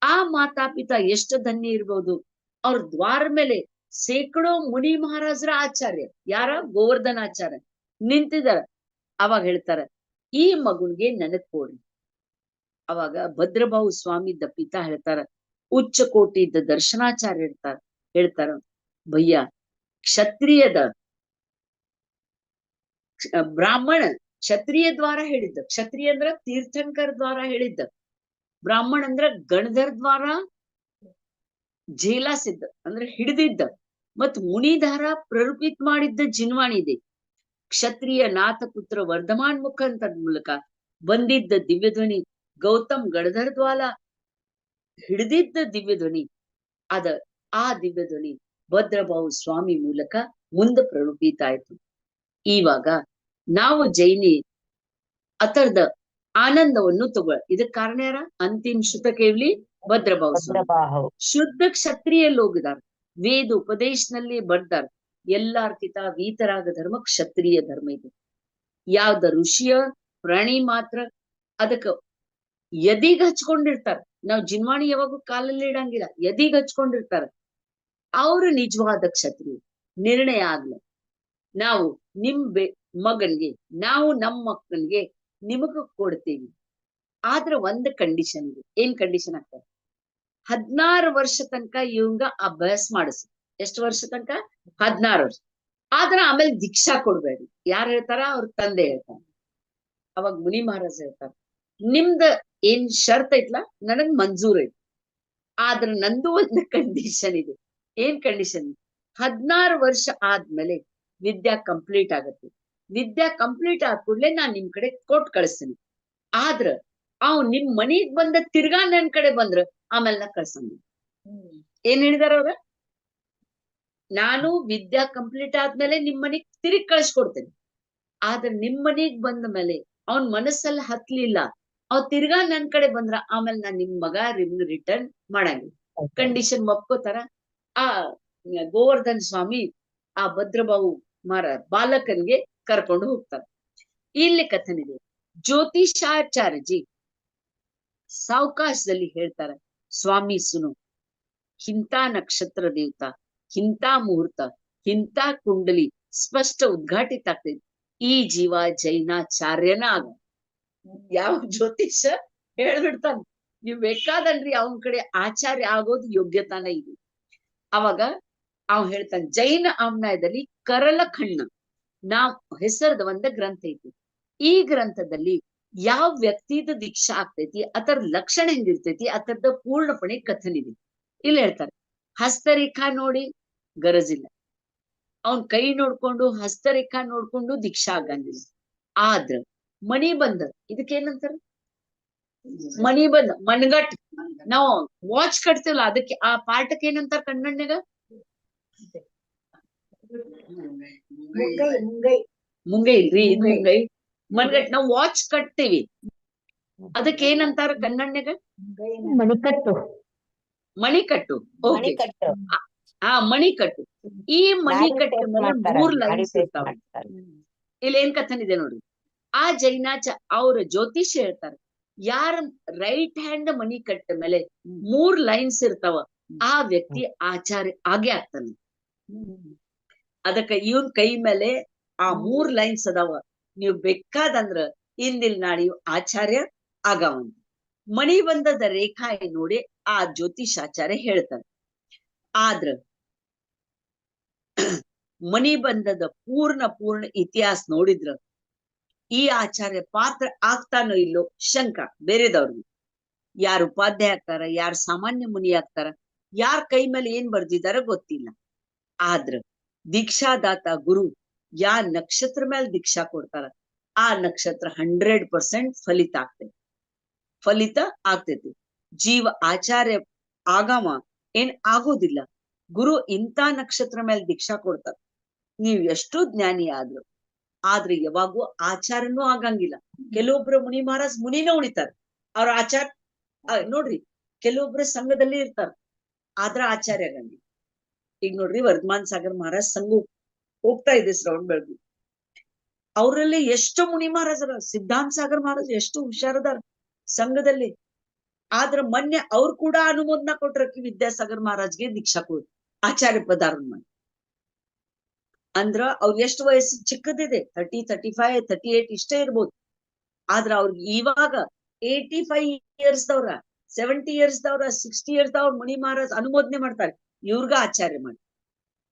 ಆ ಮಾತಾಪಿತ ಎಷ್ಟು ಧನ್ಯ ಇರ್ಬೋದು. ಅವ್ರ ದ್ವಾರ ಮೇಲೆ ಸೇಕಡೋ ಮುನಿ ಮಹಾರಾಜರ ಆಚಾರ್ಯ, ಯಾರ ಗೋವರ್ಧನಾಚಾರ್ಯ ನಿಂತಿದಾರ. ಅವಾಗ ಹೇಳ್ತಾರ, ಈ ಮಗುನ್ಗೆ ನನಗ್ ಕೊಡ್ರಿ. ಅವಾಗ ಭದ್ರಬಾಹು ಸ್ವಾಮಿ ಪಿತಾ ಹೇಳ್ತಾರ, ಉಚ್ಚ ಕೋಟಿದ ದರ್ಶನಾಚಾರ್ಯ ಹೇಳ್ತಾರ, ಭಯ್ಯ ಕ್ಷತ್ರಿಯದ ಬ್ರಾಹ್ಮಣ ಕ್ಷತ್ರಿಯ ದ್ವಾರ ಹೇಳಿದ್ದ, ಕ್ಷತ್ರಿಯ ಅಂದ್ರ ತೀರ್ಥಂಕರ್ ದ್ವಾರ ಹೇಳಿದ್ದ, ಬ್ರಾಹ್ಮಣ ಅಂದ್ರ ಗಣಧರ್ ದ್ವಾರ ಜೇಲಾಸಿದ್ದ ಅಂದ್ರೆ ಹಿಡಿದಿದ್ದ, ಮತ್ ಮುನಿಧಾರ ಪ್ರರೂಪಿತ್ ಮಾಡಿದ್ದ ಜಿನ್ವಾಣಿ ಇದೆ. ಕ್ಷತ್ರಿಯ ನಾಥ ಪುತ್ರ ವರ್ಧಮಾನ್ ಮುಖಾಂತರ ಮೂಲಕ ಬಂದಿದ್ದ ದಿವ್ಯಧ್ವನಿ ಗೌತಮ್ ಗಣಧರ್ ದ್ವಾರ ಹಿಡಿದಿದ್ದ ದಿವ್ಯಧ್ವನಿ ಅದ ಆ ದಿವ್ಯಧ್ವನಿ ಭದ್ರಬಾಹು ಸ್ವಾಮಿ ಮೂಲಕ ಮುಂದೆ ಪ್ರರೂಪಿತ ಆಯ್ತು. ಇವಾಗ ನಾವು ಜೈನಿ ಅಥರ್ದ ಆನಂದವನ್ನು ತಗೋ, ಇದಕ್ ಕಾರಣ ಯಾರ? ಅಂತಿಮ ಶ್ರುತ ಕೇವಲಿ ಭದ್ರಬಾಹು ಸ್ವಾಮಿ. ಭದ್ರಬಾಹು ಶುದ್ಧ ಕ್ಷತ್ರಿಯ ಲೋಗದಾರ, ವೇದ ಉಪದೇಶನಲ್ಲಿ ಬರ್ದಾರ, ಎಲ್ಲಾರ್ಕಿತ ವೀತರಾಗ ಧರ್ಮ ಕ್ಷತ್ರಿಯ ಧರ್ಮ ಇದೆ. ಯಾವ್ದ ಋಷಿಯ ಪ್ರಾಣಿ ಮಾತ್ರ ಅದಕ್ಕ ಎದಿಗ್ ಹಚ್ಕೊಂಡಿರ್ತಾರ. ನಾವ್ ಜಿನ್ವಾಣಿ ಯಾವಾಗೂ ಕಾಲಲ್ಲಿ ಇಡಂಗಿಲ್ಲ, ಎದಿಗ್ ಹಚ್ಕೊಂಡಿರ್ತಾರ. ಅವ್ರು ನಿಜವಾದ ಕ್ಷತ್ರಿಯ. ನಿರ್ಣಯ ಆಗ್ಲ ನಾವು ನಿಮ್ ಮಗನ್ಗೆ, ನಾವು ನಮ್ಮ ಮಕ್ಕಳಿಗೆ ನಿಮಗ ಕೊಡ್ತೀವಿ. ಆದ್ರೆ ಒಂದ್ ಕಂಡೀಷನ್ ಇದೆ. ಏನ್ ಕಂಡೀಷನ್ ಆಗ್ತದೆ? 16 ವರ್ಷ ತನಕ ಇವಂಗ ಅಭ್ಯಾಸ ಮಾಡಿಸ್. ಎಷ್ಟು ವರ್ಷ ತನಕ? 16 ವರ್ಷ. ಆದ್ರ ಆಮೇಲೆ ದೀಕ್ಷಾ ಕೊಡ್ಬೇಡಿ. ಯಾರು ಹೇಳ್ತಾರ? ಅವ್ರ ತಂದೆ ಹೇಳ್ತಾರ. ಅವಾಗ ಮುನಿ ಮಹಾರಾಜ್ ಹೇಳ್ತಾರ, ನಿಮ್ದ ಏನ್ ಶರ್ತ್ ಐತ್ಲ ನನಗ್ ಮಂಜೂರ್ ಐತಿ, ಆದ್ರ ನಂದು ಒಂದು ಕಂಡೀಷನ್ ಇದೆ. ಏನ್ ಕಂಡೀಷನ್? 16 ವರ್ಷ ಆದ್ಮೇಲೆ ವಿದ್ಯಾ ಕಂಪ್ಲೀಟ್ ಆಗತ್ತೆ. ವಿದ್ಯಾ ಕಂಪ್ಲೀಟ್ ಆದ ಕೂಡ್ಲೆ ನಾನ್ ನಿಮ್ ಕಡೆ ಕೊಟ್ ಕಳಿಸ್ತೀನಿ. ಆದ್ರ ಅವ್ ನಿಮ್ ಮನಿಗ್ ಬಂದ ತಿರ್ಗಾ ನನ್ ಕಡೆ ಬಂದ್ರ ಆಮೇಲೆ ನಾ ಕಳ್ಸಂಗ. ಏನ್ ಹೇಳಿದಾರ ಅವ್ರ? ನಾನು ವಿದ್ಯಾ ಕಂಪ್ಲೀಟ್ ಆದ್ಮೇಲೆ ನಿಮ್ ಮನಿಗ್ ತಿರುಗಿ ಕಳ್ಸ್ಕೊಡ್ತೇನೆ. ಆದ್ರೆ ನಿಮ್ ಮನಿಗ್ ಬಂದ ಮೇಲೆ ಅವನ್ ಮನಸ್ಸಲ್ಲಿ ಹತ್ಲಿಲ್ಲ, ಅವ್ ತಿರ್ಗಾ ನನ್ ಕಡೆ ಬಂದ್ರ ಆಮೇಲೆ ನಾನ್ ನಿಮ್ ಮಗ ರಿಟರ್ನ್ ಮಾಡಂಗಿಲ್ಲ. ಕಂಡೀಷನ್ ಒಪ್ಕೋತಾರ. ಆ ಗೋವರ್ಧನ್ ಸ್ವಾಮಿ ಆ ಭದ್ರಬಾಹು ಬಾಲಕನ್ಗೆ ಕರ್ಕೊಂಡು ಹೋಗ್ತಾರ. ಇಲ್ಲಿ ಕಥನಿದೆ. ಜ್ಯೋತಿಷಾಚಾರ್ಯಜಿ ಸಾವಕಾಶದಲ್ಲಿ ಹೇಳ್ತಾರ, ಸ್ವಾಮಿ ಸುನು, ಇಂಥ ನಕ್ಷತ್ರ ದೇವತಾ, ಇಂಥ ಮುಹೂರ್ತ, ಇಂಥ ಕುಂಡಲಿ ಸ್ಪಷ್ಟ ಉದ್ಘಾಟಿತ ಆಗ್ತೈತಿ. ಈ ಜೀವ ಜೈನಾಚಾರ್ಯನ ಆಗ. ಯಾವ ಜ್ಯೋತಿಷ ಹೇಳ್ಬಿಡ್ತಾನ, ನೀವ್ ಬೇಕಾದಲ್ರಿ ಅವನ್ ಕಡೆ ಆಚಾರ್ಯ ಆಗೋದು ಯೋಗ್ಯತಾನ ಇದೆ. ಅವಾಗ ಅವ್ ಹೇಳ್ತಾನ, ಜೈನ ಆಮ್ನಾಯದಲ್ಲಿ ಕರಲಖಂಡ ನಾವ್ ಹೆಸರದ ಒಂದ ಗ್ರಂಥ ಐತಿ. ಈ ಗ್ರಂಥದಲ್ಲಿ ಯಾವ ವ್ಯಕ್ತಿದ ದೀಕ್ಷಾ ಆಗ್ತೈತಿ, ಅದರ ಲಕ್ಷಣ ಹೆಂಗಿರ್ತೈತಿ, ಅದರದ ಪೂರ್ಣಪಣೆ ಕಥನಿದೆ. ಇಲ್ಲಿ ಹೇಳ್ತಾರೆ, ಹಸ್ತರೇಖಾ ನೋಡಿ ಗರಜಿಲ್ಲ, ಅವನ್ ಕೈ ನೋಡ್ಕೊಂಡು ಹಸ್ತರೇಖಾ ನೋಡ್ಕೊಂಡು ದೀಕ್ಷಾ ಆಗಂಗಿಲ್ಲ. ಆದ್ರ ಮಣಿ ಬಂದ, ಇದಕ್ಕೇನಂತಾರ? ಮಣಿ ಬಂದ ಮಣ್ಗಟ್, ನಾವು ವಾಚ್ ಕಟ್ತೀವಲ್ಲ ಅದಕ್ಕೆ ಆ ಪಾಠಕ್ಕೆ ಏನಂತಾರ ಕನ್ನಡನ್ಯಾಗ? ಮುಂಗೈ ಇಲ್ರಿ, ಇದು ಮುಂಗೈ. ಮಣ್ಗಟ್ ನಾವ್ ವಾಚ್ ಕಟ್ತೀವಿ, ಅದಕ್ಕೆ ಏನಂತಾರ ಕನ್ನಡನ್ಯಾಗ? ಮಣಿಕಟ್ಟು. ಮಣಿಕಟ್ಟು. ಓಕೆ, ಮಣಿಕಟ್ಟು. ಆ ಮಣಿಕಟ್ಟು. ಈ ಮಣಿಕಟ್ಟು ಮೇಲೆ 3 ಲೈನ್ಸ್ ಇರ್ತಾವ. ಇಲ್ಲಿ ಏನ್ ಕಥನಿದೆ ನೋಡ್ರಿ. ಆ ಜೈನಾಚ ಅವ್ರ ಜ್ಯೋತಿಷ ಹೇಳ್ತಾರ, ಯಾರ ರೈಟ್ ಹ್ಯಾಂಡ್ ಮಣಿಕಟ್ಟ ಮೇಲೆ 3 ಲೈನ್ಸ್ ಇರ್ತಾವ, ಆ ವ್ಯಕ್ತಿ ಆಚಾರ್ಯ ಆಗೇ ಆಗ್ತಾನೆ. ಅದಕ್ಕ ಇವನ್ ಕೈ ಮೇಲೆ ಆ 3 ಲೈನ್ಸ್ ಅದಾವ. ನೀವು ಬೇಕಾದಂದ್ರ ಇಂದಿಲ್ ನಾಳೆ ಆಚಾರ್ಯ ಆಗವಂತ. ಮಣಿ ಬಂದದ ರೇಖಾ ನೋಡಿ ಆ ಜ್ಯೋತಿಷಾಚಾರ್ಯ ಹೇಳ್ತಾನೆ. ಆದ್ರ ಮಣಿ ಬಂದದ ಪೂರ್ಣ ಇತಿಹಾಸ ನೋಡಿದ್ರ ಈ ಆಚಾರ್ಯ ಪಾತ್ರ ಆಗ್ತಾನೋ ಇಲ್ಲೋ ಶಂಕ ಬೇರೆದವ್ರಿಗೆ. ಯಾರು ಉಪಾಧ್ಯಾಯ ಆಗ್ತಾರ, ಯಾರು ಸಾಮಾನ್ಯ ಮುನಿ ಆಗ್ತಾರ, ಯಾರ ಕೈ ಮೇಲೆ ಏನ್ ಬರ್ದಿದಾರ ಗೊತ್ತಿಲ್ಲ. ಆದ್ರ ದೀಕ್ಷಾದಾತ ಗುರು ಯಾ ನಕ್ಷತ್ರ ಮೇಲೆ ದೀಕ್ಷಾ ಕೊಡ್ತಾರ, ಆ ನಕ್ಷತ್ರ 100% ಫಲಿತ ಆಗ್ತೈತಿ. ಜೀವ ಆಚಾರ್ಯ ಆಗಮ ಏನ್ ಆಗೋದಿಲ್ಲ. ಗುರು ಇಂಥ ನಕ್ಷತ್ರ ಮೇಲೆ ದೀಕ್ಷಾ ಕೊಡ್ತಾರ. ನೀವ್ ಎಷ್ಟು ಜ್ಞಾನಿ ಆದ್ರೆ ಯಾವಾಗೂ ಆಚಾರನೂ ಆಗಂಗಿಲ್ಲ. ಕೆಲವೊಬ್ರು ಮುನಿ ಮಹಾರಾಜ್ ಮುನಿನ ಉಳಿತಾರ, ಅವ್ರ ಆಚಾರ ನೋಡ್ರಿ. ಕೆಲವೊಬ್ರು ಸಂಘದಲ್ಲಿ ಇರ್ತಾರ, ಆದ್ರ ಆಚಾರ್ಯ ಆಗಂಗಿಲ್ಲ. ಈಗ ನೋಡ್ರಿ, ವರ್ಧಮಾನ್ ಸಾಗರ್ ಮಹಾರಾಜ್ ಸಂಘ ಹೋಗ್ತಾ ಇದೆ ಶ್ರವಣ ಬೆಳಗು. ಅವರಲ್ಲಿ ಎಷ್ಟು ಮುನಿ ಮಹಾರಾಜರ, ಸಿದ್ಧಾಂತ ಸಾಗರ್ ಮಹಾರಾಜ್ ಎಷ್ಟು ಹುಷಾರದಾರ ಸಂಘದಲ್ಲಿ. ಆದ್ರ ಮೊನ್ನೆ ಅವ್ರು ಕೂಡ ಅನುಮೋದನಾ ಕೊಟ್ರಕಿ ವಿದ್ಯಾಸಾಗರ್ ಮಹಾರಾಜ್ಗೆ ದೀಕ್ಷಾ ಕೊಡ್ ಆಚಾರ್ಯ ಪದಾರ್ಥ ಮಾಡಿ. ಅಂದ್ರ ಅವ್ರ ಎಷ್ಟು ವಯಸ್ಸು ಚಿಕ್ಕದಿದೆ, 30, 35, 38 ಇಷ್ಟೇ ಇರ್ಬೋದು. ಆದ್ರ ಅವ್ರಿಗೆ ಇವಾಗ 85 years ದವ್ರ, 70 years ದವ್ರ, 60 years ದವ್ರ ಮುನಿ ಮಹಾರಾಜ್ ಅನುಮೋದನೆ ಮಾಡ್ತಾರೆ, ಇವ್ರಗ ಆಚಾರ್ಯ ಮಾಡಿ.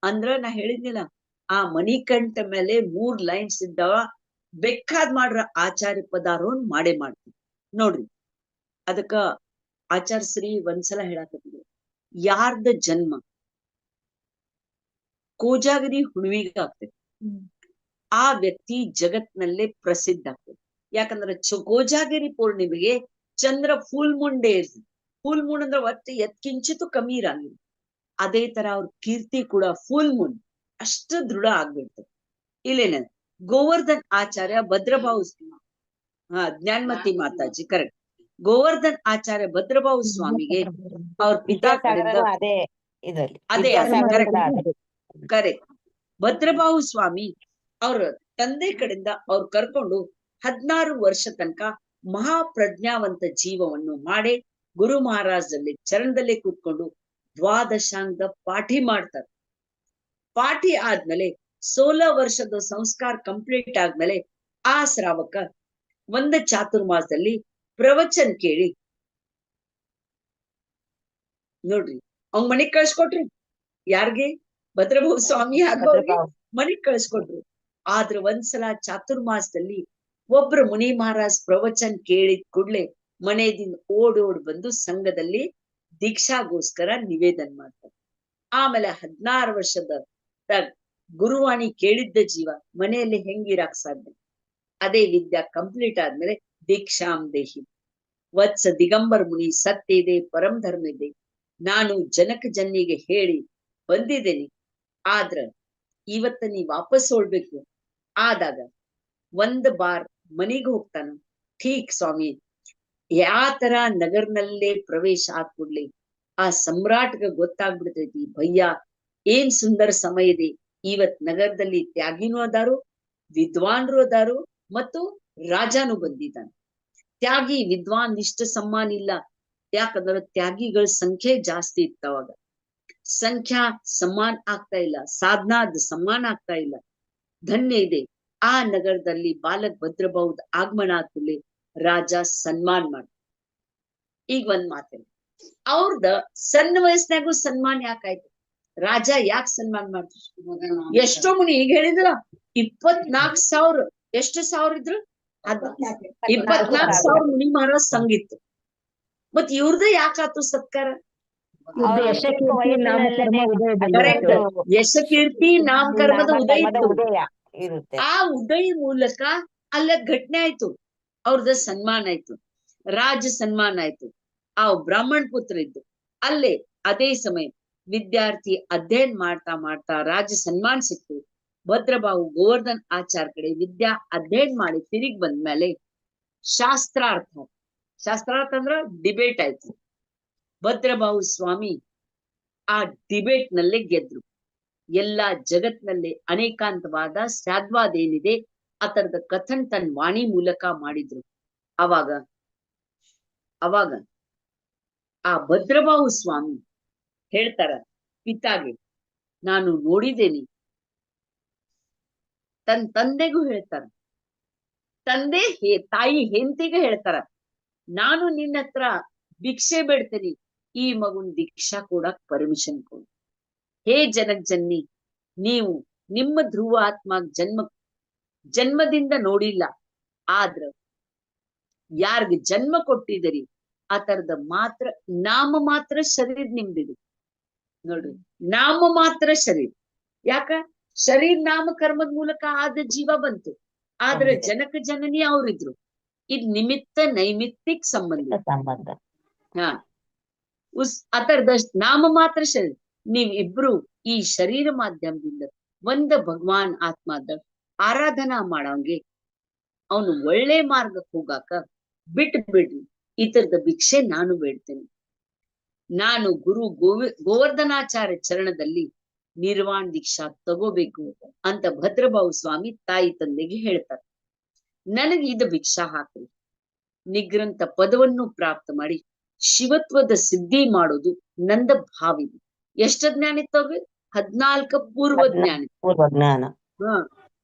ಅಂದ್ರ ನಾ ಹೇಳಿದ್ನಿಲ್ಲ, ಆ ಮಣಿಕಂಠ ಮೇಲೆ 3 ಲೈನ್ಸ್ ಇದ್ದಾವ, ಬೇಕಾದ್ ಮಾಡ್ರ ಆಚಾರ್ಯ ಪದಾರೋನ್ ಮಾಡೇ ಮಾಡ್ತೀವಿ ನೋಡ್ರಿ. ಅದಕ್ಕ ಆಚಾರ್ಯ ಶ್ರೀ ಒಂದ್ಸಲ ಹೇಳಾಕತ್ತಿದ್ರು, ಯಾರ್ದ ಜನ್ಮ ಕೋಜಾಗಿರಿ ಹುಣ್ಣಿಮೆಗೆ ಆಗ್ತದೆ ಆ ವ್ಯಕ್ತಿ ಜಗತ್ನಲ್ಲೇ ಪ್ರಸಿದ್ಧ ಆಗ್ತದೆ. ಯಾಕಂದ್ರೆ ಕೋಜಾಗಿರಿ ಪೂರ್ಣಿಮೆಗೆ ಚಂದ್ರ ಫುಲ್ ಮೂನ್ ಡೇ ಇರ್ತದೆ. ಫುಲ್ ಮೂನ್ ಅಂದ್ರೆ ಒಟ್ಟು ಎತ್ಕಿಂಚಿತು ಕಮ್ಮಿ ಇರಂಗಿಲ್ಲ. ಅದೇ ತರ ಅವ್ರ ಕೀರ್ತಿ ಕೂಡ ಫುಲ್ ಮೂನ್ ಅಷ್ಟು ದೃಢ ಆಗ್ಬಿಡ್ತದೆ. ಇಲ್ಲೇನ ಗೋವರ್ಧನ್ ಆಚಾರ್ಯ ಭದ್ರಭಾವು ಜ್ಞಾನಮತಿ ಮಾತಾಜಿ ಕರೆಕ್ಟ್. ಗೋವರ್ಧನ್ ಆಚಾರ್ಯ ಭದ್ರಭಾವು ಸ್ವಾಮಿಗೆ ಅವ್ರ ಪಿತಾ ಕಡೆಯಿಂದ ವಿದ್ಯಾಸಾಗರನು ಅದೇ ಇದರಲ್ಲಿ ಅದೇ ವಿದ್ಯಾಸಾಗರ ಕೂಡ ಅದೇ. ಕರೆಕ್ಟ್. ಭದ್ರಭಾವು ಸ್ವಾಮಿ ಅವ್ರ ತಂದೆ ಕಡೆಯಿಂದ ಅವ್ರು ಕರ್ಕೊಂಡು 16 ವರ್ಷ ತನಕ ಮಹಾಪ್ರಜ್ಞಾವಂತ ಜೀವವನ್ನು ಮಾಡಿ ಗುರು ಮಹಾರಾಜಲ್ಲಿ ಚರಣದಲ್ಲೇ ಕೂತ್ಕೊಂಡು ದ್ವಾದಶಾಂಗದ ಪಾಠಿ ಮಾಡ್ತಾರೆ. ಪಾಠಿ ಆದ್ಮೇಲೆ 16 ವರ್ಷದ ಸಂಸ್ಕಾರ ಕಂಪ್ಲೀಟ್ ಆದ್ಮೇಲೆ ಆ ಶ್ರಾವಕ ಒಂದು ಚಾತುರ್ಮಾಸದಲ್ಲಿ ಪ್ರವಚನ ಕೇಳಿ ನೋಡ್ರಿ ಅವ್ನ್ ಮನೆಗ್ ಕಳ್ಸ್ಕೊಟ್ರಿ. ಯಾರ್ಗೆ? ಭದ್ರಭಾವು ಸ್ವಾಮಿ ಆಗೋರ್ಗೆ ಮನೆಗ್ ಕಳ್ಸ್ಕೊಟ್ರು. ಆದ್ರ ಒಂದ್ಸಲ ಚಾತುರ್ಮಾಸದಲ್ಲಿ ಒಬ್ರು ಮುನಿ ಮಹಾರಾಜ್ ಪ್ರವಚನ ಕೇಳಿದ ಕೂಡ್ಲೆ ಮನೆಯಿಂದ ಓಡ್ ಬಂದು ಸಂಘದಲ್ಲಿ ದೀಕ್ಷಾಗೋಸ್ಕರ ನಿವೇದನ ಮಾಡ್ತಾರೆ. ಆಮೇಲೆ 16 ವರ್ಷದ ಗುರುವಾಣಿ ಕೇಳಿದ್ದ ಜೀವ ಮನೆಯಲ್ಲಿ ಹೆಂಗಿರಾಕ್ ಸಾಧ್ಯ? ಅದೇ ವಿದ್ಯಾ ಕಂಪ್ಲೀಟ್ ಆದ್ಮೇಲೆ ದೀಕ್ಷಾಂ ದೇಹಿ ವತ್ಸ ದಿಗಂಬರ್ ಮುನಿ ಸತ್ಯ ಇದೆ, ಪರಂ ಧರ್ಮ ಇದೆ, ನಾನು ಜನಕ ಜನ್ನಿಗೆ ಹೇಳಿ ಬಂದಿದ್ದೇನೆ. ಆದ್ರ ಇವತ್ತ ನೀ ವಾಪಸ್ ಹೊಳ್ಬೇಕು ಆದಾಗ ಒಂದ್ ಬಾರ್ ಮನಿಗ್ ಹೋಗ್ತಾನ. ಠೀಕ್ ಸ್ವಾಮಿ, ಯಾತರ ನಗರ್ನಲ್ಲೇ ಪ್ರವೇಶ ಆದ್ಕೂಡ್ಲಿ ಆ ಸಮ್ರಾಟ್ಗ ಗೊತ್ತಾಗ್ಬಿಡ್ತೈತಿ, ಭಯ್ಯ ಏನ್ ಸುಂದರ ಸಮಯ ಇದೆ. ಇವತ್ ನಗರದಲ್ಲಿ ತ್ಯಾಗಿನೂ ಅದಾರು, ವಿದ್ವಾನ್ರು ಅದಾರು ಮತ್ತು ರಾಜಾನು ಬಂದಿದ್ದಾನೆ. ತ್ಯಾಗಿ ವಿದ್ವಾನ್ ಇಷ್ಟ ಸಮ್ಮಾನ ಇಲ್ಲ. ಯಾಕಂದ್ರೆ ತ್ಯಾಗಿಗಳ ಸಂಖ್ಯೆ ಜಾಸ್ತಿ ಇತ್ತವಾಗ. ಸಂಖ್ಯಾ ಸಮ್ಮಾನ ಆಗ್ತಾ ಇಲ್ಲ, ಸಾಧನಾದ ಸಮ್ಮಾನ ಆಗ್ತಾ ಇಲ್ಲ. ಧನ್ಯ ಇದೆ ಆ ನಗರದಲ್ಲಿ ಬಾಲಕ್ ಭದ್ರಭಾವದ ಆಗಮನ ಆದ್ಮೇಲೆ ರಾಜ ಸನ್ಮಾನ ಮಾಡ. ಈಗ ಒಂದ್ ಮಾತೇನೆ, ಅವ್ರದ ಸಣ್ಣ ವಯಸ್ಸಿನಾಗೂ ಸನ್ಮಾನ ಯಾಕಾಯ್ತು? ರಾಜ ಯಾಕೆ ಸನ್ಮಾನ ಮಾಡ್ತಾರೆ? ಎಷ್ಟೋ ಮುನಿ ಈಗ ಹೇಳಿದ್ರ 24,000 ಎಷ್ಟು ಸಾವಿರ ಇದ್ರು? 24,000 ಮುನಿ ಮಹಾರಾಜ್ ಸಂಗಿತ್ತು. ಮತ್ ಇವ್ರದ ಯಾಕಾತು ಸತ್ಕಾರ? ಅವ್ರ ಯಶ ಚಿಕ್ಕ ಕೀರ್ತಿ ವಯಸ್ಸಿನಲ್ಲೇನೆ ನಾಮಕರ್ಮ ಉದಯದಲ್ಲಿ ಕರೆಕ್ಟ್. ಯಶ ಕೀರ್ತಿ ನಾಮಕರ್ಮದ ಉದಯ ನಾಮಕರ್ಮದ ಇತ್ತು. ಉದಯ ಇರುತ್ತೆ. ಆ ಉದಯ ಮೂಲಕ ಅಲ್ಲ ಘಟನೆ ಆಯ್ತು, ಅವ್ರದ ಸನ್ಮಾನ ಆಯ್ತು, ರಾಜ ಸನ್ಮಾನ ಆಯ್ತು. ಆ ಬ್ರಾಹ್ಮಣ ಪುತ್ರ ಇದ್ದು ಅಲ್ಲೇ ಅದೇ ಸಮಯ ವಿದ್ಯಾರ್ಥಿ ಅಧ್ಯಯನ ಮಾಡ್ತಾ ಮಾಡ್ತಾ ರಾಜ ಸನ್ಮಾನ ಸಿಕ್ತು. ಭದ್ರಭಾವು ಗೋವರ್ಧನ್ ಆಚಾರ್ ಕಡೆ ವಿದ್ಯಾ ಅಧ್ಯಯನ ಮಾಡಿ ತಿರುಗಿ ಬಂದ್ಮೇಲೆ ಶಾಸ್ತ್ರಾರ್ಥ ಅಂದ್ರ ಡಿಬೇಟ್ ಆಯ್ತು. ಭದ್ರಭಾವು ಸ್ವಾಮಿ ಆ ಡಿಬೇಟ್ ನಲ್ಲೇ ಗೆದ್ರು. ಎಲ್ಲಾ ಜಗತ್ನಲ್ಲೇ ಅನೇಕಾಂತವಾದ ಶ್ರಾದ್ವಾದ ಏನಿದೆ ಆ ತರದ ಕಥನ್ ತನ್ನ ವಾಣಿ ಮೂಲಕ ಮಾಡಿದ್ರು. ಅವಾಗ ಆ ಭದ್ರಭಾವು ಸ್ವಾಮಿ ಹೇಳ್ತಾರ ಪಿತಾಗೆ, ನಾನು ನೋಡಿದ್ದೇನೆ. ತನ್ ತಂದೆಗೂ ಹೇಳ್ತಾರ, ತಾಯಿ ಹೆಂಡತಿಗೆ ಹೇಳ್ತಾರ, ನಾನು ನಿನ್ನ ಹತ್ರ ಭಿಕ್ಷೆ ಬೇಡ್ತೇನೆ, ಈ ಮಗುನ್ ದೀಕ್ಷಾ ಕೊಡಕ್ ಪರ್ಮಿಷನ್ ಕೊಡು. ಹೇ ಜನಕ್ ಜನ್ನಿ, ನೀವು ನಿಮ್ಮ ಧ್ರುವ ಆತ್ಮ ಜನ್ಮದಿಂದ ನೋಡಿಲ್ಲ, ಆದ್ರ ಯಾರ್ಗ ಜನ್ಮ ಕೊಟ್ಟಿದ್ದೀರಿ ಆ ತರದ ಮಾತ್ರ ನಾಮ ಮಾತ್ರ ಶರೀರ ನಿಮ್ದಿದೆ ನೋಡ್ರಿ. ನಾಮ ಮಾತ್ರ ಶರೀರ. ಯಾಕ? ಶರೀರ ನಾಮಕರ್ಮದ ಮೂಲಕ ಆದ ಜೀವ ಬಂತು, ಆದ್ರೆ ಜನಕ ಜನನಿ ಅವ್ರಿದ್ರು. ಇದ್ ನಿಮಿತ್ತ ನೈಮಿತ್ತಿಕ್ ಸಂಬಂಧ. ಹಾ, ಅದರದ ನಾಮ ಮಾತ್ರ ಶರೀರ. ನೀವ್ ಇಬ್ರು ಈ ಶರೀರ ಮಾಧ್ಯಮದಿಂದ ಒಂದ ಭಗವಾನ್ ಆತ್ಮದ ಆರಾಧನಾ ಮಾಡಂಗೆ ಅವನು ಒಳ್ಳೆ ಮಾರ್ಗಕ್ಕೆ ಹೋಗಾಕ ಬಿಟ್ಟು ಬಿಡ್ರಿ. ಈ ತರದ ಭಿಕ್ಷೆ ನಾನು ಬೇಡ್ತೇನೆ. ನಾನು ಗುರು ಗೋವರ್ಧನಾಚಾರ್ಯ ಚರಣದಲ್ಲಿ ನಿರ್ವಾಣ ದೀಕ್ಷಾ ತಗೋಬೇಕು ಅಂತ ಭದ್ರಭಾವು ಸ್ವಾಮಿ ತಾಯಿ ತಂದೆಗೆ ಹೇಳ್ತಾರೆ. ನನಗೆ ಇದು ಭಿಕ್ಷಾ ಹಾಕ್ರಿ. ನಿಗ್ರಂಥ ಪದವನ್ನು ಪ್ರಾಪ್ತ ಮಾಡಿ ಶಿವತ್ವದ ಸಿದ್ಧಿ ಮಾಡೋದು ನಂದ ಭಾವಿದೆ. ಎಷ್ಟ ಜ್ಞಾನ ಇತ್ತವ್ರಿ? 14 ಪೂರ್ವ ಜ್ಞಾನ.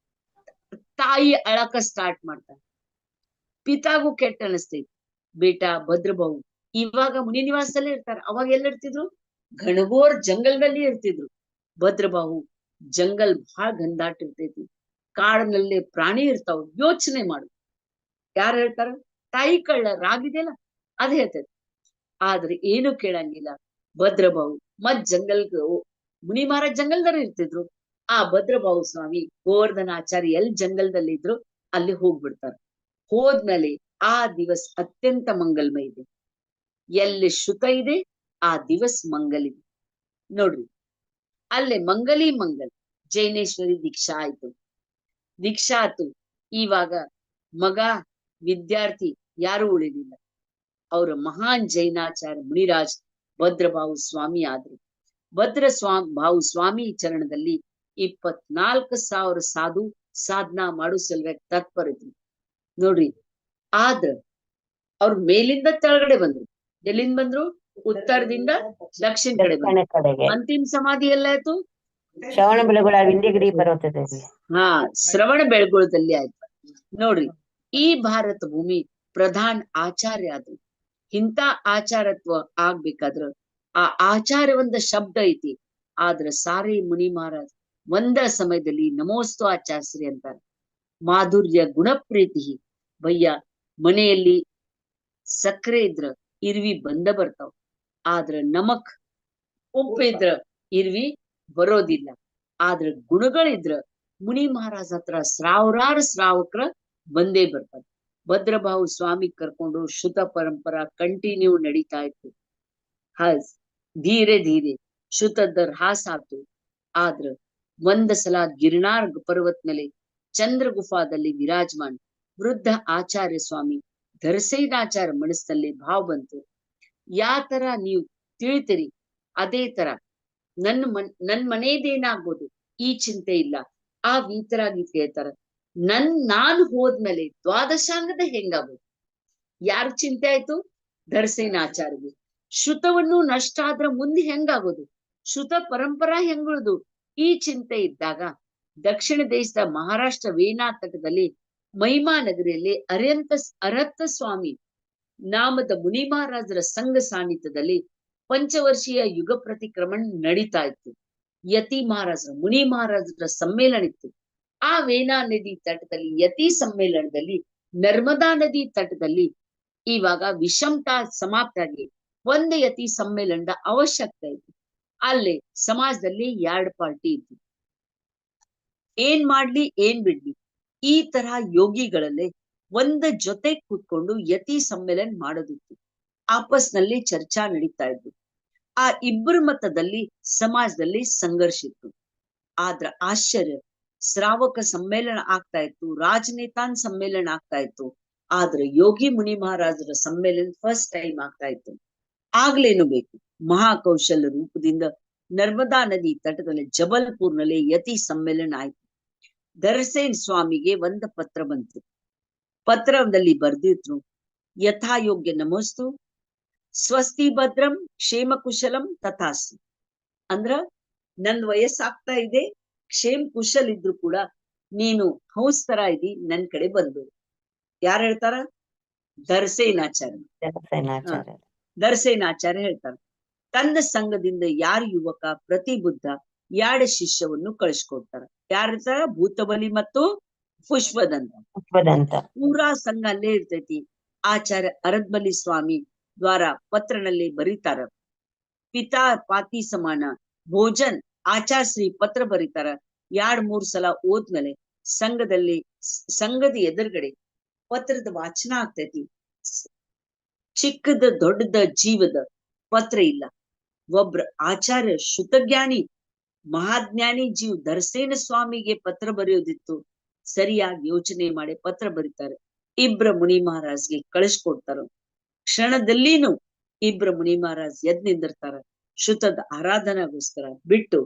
ತಾಯಿ ಅಳಕ ಸ್ಟಾರ್ಟ್ ಮಾಡ್ತಾರೆ. ಪಿತಾಗೂ ಕೆಟ್ಟ ಅನಿಸ್ತೈತಿ. ಬೇಟಾ ಭದ್ರಭಾವು ಇವಾಗ ಮುನಿ ನಿವಾಸದಲ್ಲೇ ಇರ್ತಾರೆ, ಅವಾಗ ಎಲ್ಲಿರ್ತಿದ್ರು? ಗಣಗೋರ್ ಜಂಗಲ್ದಲ್ಲಿ ಇರ್ತಿದ್ರು. ಭದ್ರಭಾವು ಜಂಗಲ್ ಬಹಳ ಗಂದಾಟ ಇರ್ತೈತಿ. ಕಾಡಿನಲ್ಲಿ ಪ್ರಾಣಿ ಇರ್ತಾವ, ಯೋಚನೆ ಮಾಡು. ಯಾರು ಹೇಳ್ತಾರ? ತಾಯಿ ಕಳ್ಳ ರಾಗಿದೆಯಲ್ಲ ಅದ್ ಹೇಳ್ತೈತಿ. ಆದ್ರೆ ಏನು ಕೇಳಂಗಿಲ್ಲ. ಭದ್ರಬಾಹು ಮತ್ ಜಂಗಲ್ಗೆ ಮುನಿ ಮಹಾರಾಜ್ ಜಂಗಲ್ದಾರ ಇರ್ತಿದ್ರು. ಆ ಭದ್ರಬಾಹು ಸ್ವಾಮಿ ಗೋವರ್ಧನಾಚಾರ್ಯ ಎಲ್ಲಿ ಜಂಗಲ್ದಲ್ಲಿ ಇದ್ರು ಅಲ್ಲಿ ಹೋಗ್ಬಿಡ್ತಾರೆ. ಹೋದ್ಮೇಲೆ ಆ ದಿವಸ ಅತ್ಯಂತ ಮಂಗಲ್ಮಯ ಇದೆ. ಎಲ್ಲಿ ಶ್ರುತ ಇದೆ ಆ ದಿವಸ ಮಂಗಲ್ ಇದೆ ನೋಡ್ರಿ. ಅಲ್ಲೇ ಮಂಗಲಿ ಮಂಗಲ್ ಜೈನೇಶ್ವರಿ ದೀಕ್ಷಾ ಆಯ್ತು. ದೀಕ್ಷಾ ಆಯ್ತು. ಇವಾಗ ಮಗ ವಿದ್ಯಾರ್ಥಿ ಯಾರು ಉಳಿದಿಲ್ಲ. ಅವರ ಮಹಾನ್ ಜೈನಾಚಾರ್ಯ ಮುನಿರಾಜ್ ಭದ್ರಬಾಹು ಸ್ವಾಮಿ ಆದ್ರು. ಬಾಹು ಸ್ವಾಮಿ ಚರಣದಲ್ಲಿ 24,000 ಸಾಧು ಸಾಧನಾ ಮಾಡೋ ಸಲುವಾಗಿ ತತ್ಪರ ಇದ್ರು ನೋಡ್ರಿ. ಆದ್ರ ಅವ್ರ ಮೇಲಿಂದ ಕೆಳಗಡೆ ಬಂದ್ರು. ಎಲ್ಲಿಂದ ಬಂದ್ರು? ಉತ್ತರದಿಂದ ದಕ್ಷಿಣ ಕಡೆ ಬಂದ್ರು. ಕಡೆಗೆ ಅಂತಿಮ ಸಮಾಧಿ ಎಲ್ಲಾಯ್ತು? ಶ್ರವಣ ಬೆಳಗೊಳ ವಿಂಧ್ಯಗಿರಿ ಪರ್ವತದಲ್ಲಿ. ಹಾ, ಶ್ರವಣ ಬೆಳಗೊಳದಲ್ಲಿ ಆಯ್ತು ನೋಡ್ರಿ. ಈ ಭಾರತ ಭೂಮಿ ಪ್ರಧಾನ ಆಚಾರ್ಯ ಆದ್ರು. ಇಂಥ ಆಚಾರತ್ವ ಆಗ್ಬೇಕಾದ್ರ ಆ ಆಚಾರ ಒಂದ ಶಬ್ದ ಐತಿ. ಆದ್ರ ಸಾರಿ ಮುನಿ ಮಹಾರಾಜ್ ಒಂದ ಸಮಯದಲ್ಲಿ ನಮೋಸ್ತು ಆಚಾರ್ಯಶ್ರೀ ಅಂತಾರ. ಮಾಧುರ್ಯ ಗುಣಪ್ರೀತಿ ಭಯ್ಯ. ಮನೆಯಲ್ಲಿ ಸಕ್ಕರೆ ಇದ್ರ ಇರ್ವಿ ಬಂದ ಬರ್ತಾವ. ಆದ್ರ ನಮಕ್ ಉಪ್ಪು ಇದ್ರ ಇರ್ವಿ ಬರೋದಿಲ್ಲ. ಆದ್ರ ಗುಣಗಳಿದ್ರ ಮುನಿ ಮಹಾರಾಜ್ ಹತ್ರ ಸಾವಿರಾರು ಶ್ರಾವಕರ ಬಂದೇ ಬರ್ತಾರ. ಭದ್ರಬಾಹು ಸ್ವಾಮಿ ಕರ್ಕೊಂಡು ಶ್ರುತ ಪರಂಪರಾ ಕಂಟಿನ್ಯೂ ನಡೀತಾ ಇತ್ತು. ಹಸ್ ಧೀರೆ ಧೀರೆ ಶ್ರುತದ ಹಾಸ ಆತು. ಆದ್ರ ಒಂದ ಸಲ ಗಿರಿನಾರ್ ಪರ್ವತ್ ಮೇಲೆ ಚಂದ್ರ ಗುಫಾದಲ್ಲಿ ವಿರಾಜಮಾನ್ ವೃದ್ಧ ಆಚಾರ್ಯ ಸ್ವಾಮಿ ಧರ್ಸೇನಾಚಾರ್ಯ ಮನಸ್ಸಿನಲ್ಲಿ ಭಾವ ಬಂತು. ಯಾವ ತರ ನೀವು ತಿಳಿತೀರಿ ಅದೇ ತರ ನನ್ ಮನೇದೇನಾಗ್ಬೋದು ಈ ಚಿಂತೆ ಇಲ್ಲ. ಆ ವೀತರಾಗಿ ಕೇಳ್ತಾರ, ನಾನು ಹೋದ್ಮೇಲೆ ದ್ವಾದಶಾಂಗದ ಹೆಂಗಾಗ್ಬೋದು? ಯಾರ ಚಿಂತೆ ಆಯ್ತು? ಧರ್ಸೇನಾಚಾರ್ಯಗೆ. ಶ್ರುತವನ್ನು ನಷ್ಟ ಆದ್ರ ಮುಂದೆ ಹೆಂಗಾಗೋದು? ಶ್ರುತ ಪರಂಪರಾ ಹೆಂಗುಳುದು? ಈ ಚಿಂತೆ ಇದ್ದಾಗ ದಕ್ಷಿಣ ದೇಶದ ಮಹಾರಾಷ್ಟ್ರ ವೇನಾ ತಟದಲ್ಲಿ ಮಹಿಮಾ ನಗರಿಯಲ್ಲಿ ಅರಹತ್ತ ಸ್ವಾಮಿ ನಾಮದ ಮುನಿ ಮಹಾರಾಜರ ಸಂಘ ಸಾನ್ನಿಧ್ಯದಲ್ಲಿ ಪಂಚವರ್ಷೀಯ ಯುಗ ಪ್ರತಿಕ್ರಮಣ ನಡೀತಾ ಇತ್ತು. ಯತಿ ಮಹಾರಾಜರ ಮುನಿ ಮಹಾರಾಜರ ಸಮ್ಮೇಳನ ಇತ್ತು. ಆ ವೇನಾ ನದಿ ತಟದಲ್ಲಿ ಯತಿ ಸಮ್ಮೇಳನದಲ್ಲಿ ನರ್ಮದಾ ನದಿ ತಟದಲ್ಲಿ ಇವಾಗ ವಿಷಮತಾ ಸಮಾಪ್ತ ಆಗಿ ಒಂದು ಯತಿ ಸಮ್ಮೇಳನದ ಅವಶ್ಯಕತೆ ಇತ್ತು. ಅಲ್ಲಿ ಸಮಾಜದಲ್ಲಿ 2 ಪಾರ್ಟಿ ಇತ್ತು. ಏನ್ ಮಾಡ್ಲಿ ಏನ್ ಬಿಡ್ಲಿ ಈ ತರ ಯೋಗಿಗಳಲ್ಲೇ ಒಂದ ಜೊತೆ ಕೂತ್ಕೊಂಡು ಯತಿ ಸಮ್ಮೇಳನ ಮಾಡೋದಿತ್ತು. ಆಪಸ್ನಲ್ಲಿ ಚರ್ಚಾ ನಡೀತಾ ಇತ್ತು. ಆ ಇಬ್ಬರ ಮತದಲ್ಲಿ ಸಮಾಜದಲ್ಲಿ ಸಂಘರ್ಷ ಇತ್ತು. ಆದ್ರ ಆಶ್ಚರ್ಯ, ಶ್ರಾವಕ ಸಮ್ಮೇಳನ ಆಗ್ತಾ ಇತ್ತು, ರಾಜನೇತಾನ್ ಸಮ್ಮೇಳನ ಆಗ್ತಾ ಇತ್ತು. ಆದ್ರ ಯೋಗಿ ಮುನಿ ಮಹಾರಾಜರ ಸಮ್ಮೇಳನ ಫಸ್ಟ್ ಟೈಮ್ ಆಗ್ತಾ ಇತ್ತು. ಆಗ್ಲೇನು ಬೇಕು, ಮಹಾಕೌಶಲ್ಯ ರೂಪದಿಂದ ನರ್ಮದಾ ನದಿ ತಟದಲ್ಲಿ ಜಬಲ್ಪುರ್ನಲ್ಲಿ ಯತಿ ಸಮ್ಮೇಳನ ಆಯ್ತು. ಧರ್ಸೇನ್ ಸ್ವಾಮಿಗೆ ಒಂದು ಪತ್ರ ಬಂತು. ಪತ್ರದಲ್ಲಿ ಬರ್ದಿದ್ರು, ಯಥಾಯೋಗ್ಯ ನಮೋಸ್ತು, ಸ್ವಸ್ತಿ ಭದ್ರಂ ಕ್ಷೇಮ ಕುಶಲಂ ತಥಾಸ್ತು. ಅಂದ್ರ ನನ್ ವಯಸ್ಸಾಗ್ತಾ ಇದೆ, ಕ್ಷೇಮ ಕುಶಲ್ ಇದ್ರು ಕೂಡ ನೀನು ಹೌಸ್ ತರ ಇದಿ, ನನ್ ಕಡೆ ಬಂದು. ಯಾರು ಹೇಳ್ತಾರ? ಧರ್ಸೇನಾಚಾರ್ಯ. ಧರ್ಸೇನಾಚಾರ್ಯ ಹೇಳ್ತಾರ. ತನ್ನ ಸಂಘದಿಂದ ಯಾರು ಯುವಕ ಪ್ರತಿಬುದ್ಧ 2 ಶಿಷ್ಯವನ್ನು ಕಳಿಸ್ಕೊಡ್ತಾರ. ಯಾರಿರ್ತಾರ? ಭೂತಬಲಿ ಮತ್ತು ಪುಷ್ಪದಂತ. ಪೂರಾ ಸಂಘ ಅಲ್ಲೇ ಇರ್ತೈತಿ. ಆಚಾರ್ಯ ಅರದ್ಬಲಿ ಸ್ವಾಮಿ ದ್ವಾರ ಪತ್ರನಲ್ಲಿ ಬರೀತಾರ. ಪಿತಾ ಪಾತಿ ಸಮಾನ ಭೋಜನ್ ಆಚಾರ್ಶ್ರೀ ಪತ್ರ ಬರೀತಾರ. 2-3 ಸಲ ಓದ್ಮೇಲೆ ಸಂಘದ ಎದುರುಗಡೆ ಪತ್ರದ ವಾಚನ ಆಗ್ತೈತಿ. ಚಿಕ್ಕದ ದೊಡ್ಡದ ಜೀವದ ಪತ್ರ ಇಲ್ಲ. ಒಬ್ರ ಆಚಾರ್ಯ ಶ್ರುತಜ್ಞಾನಿ ಮಹಾಜ್ಞಾನಿ ಜೀವ್ ಧರ್ಸೇನ ಸ್ವಾಮಿಗೆ ಪತ್ರ ಬರೆಯೋದಿತ್ತು. ಸರಿಯಾಗಿ ಯೋಚನೆ ಮಾಡಿ ಪತ್ರ ಬರೀತಾರೆ. ಇಬ್ರ ಮುನಿ ಮಹಾರಾಜ್ಗೆ ಕಳಿಸ್ಕೊಡ್ತಾರ. ಕ್ಷಣದಲ್ಲಿನೂ ಇಬ್ರ ಮುನಿ ಮಹಾರಾಜ್ ಎದ್ ನಿಂದಿರ್ತಾರ. ಶ್ರುತದ ಆರಾಧನಾಗೋಸ್ಕರ ಬಿಟ್ಟು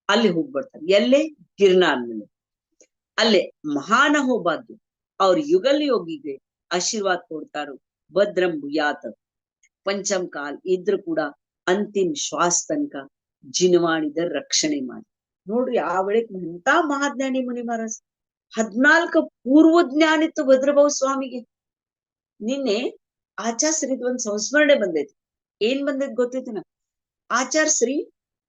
ಅಲ್ಲಿ ಹೋಗ್ಬರ್ತಾರೆ. ಎಲ್ಲೇ? ಗಿರ್ನಾರ್ನಲ್ಲಿ. ಅಲ್ಲೇ ಮಹಾನಹೋಬಾದ್ರು ಅವ್ರ ಯುಗಲ್ ಯೋಗಿಗೆ ಆಶೀರ್ವಾದ ಕೊಡ್ತಾರು. ಭದ್ರಂ ಭೂಯಾತ್, ಪಂಚಮ್ ಕಾಲ್ ಇದ್ರು ಕೂಡ ಅಂತಿಮ ಶ್ವಾಸ ತನಕ ಜಿನವಾಣಿದ ರಕ್ಷಣೆ ಮಾಡಿ. ನೋಡ್ರಿ, ಆ ವೇಳೆಗೆ ಎಂತ ಮಹಾಜ್ಞಾನಿ ಮುನಿ ಮಹಾರಾಜ್. 14 ಪೂರ್ವಜ್ಞಾನಿತ್ತು ಭದ್ರಬಾಹು ಸ್ವಾಮಿಗೆ. ನಿನ್ನೆ ಆಚಾರ್ಯಶ್ರೀದ್ ಒಂದ್ ಸಂಸ್ಮರಣೆ ಬಂದೈತಿ. ಏನ್ ಬಂದೈತಿ ಗೊತ್ತೈತಿನ? ಆಚಾರ್ಯಶ್ರೀ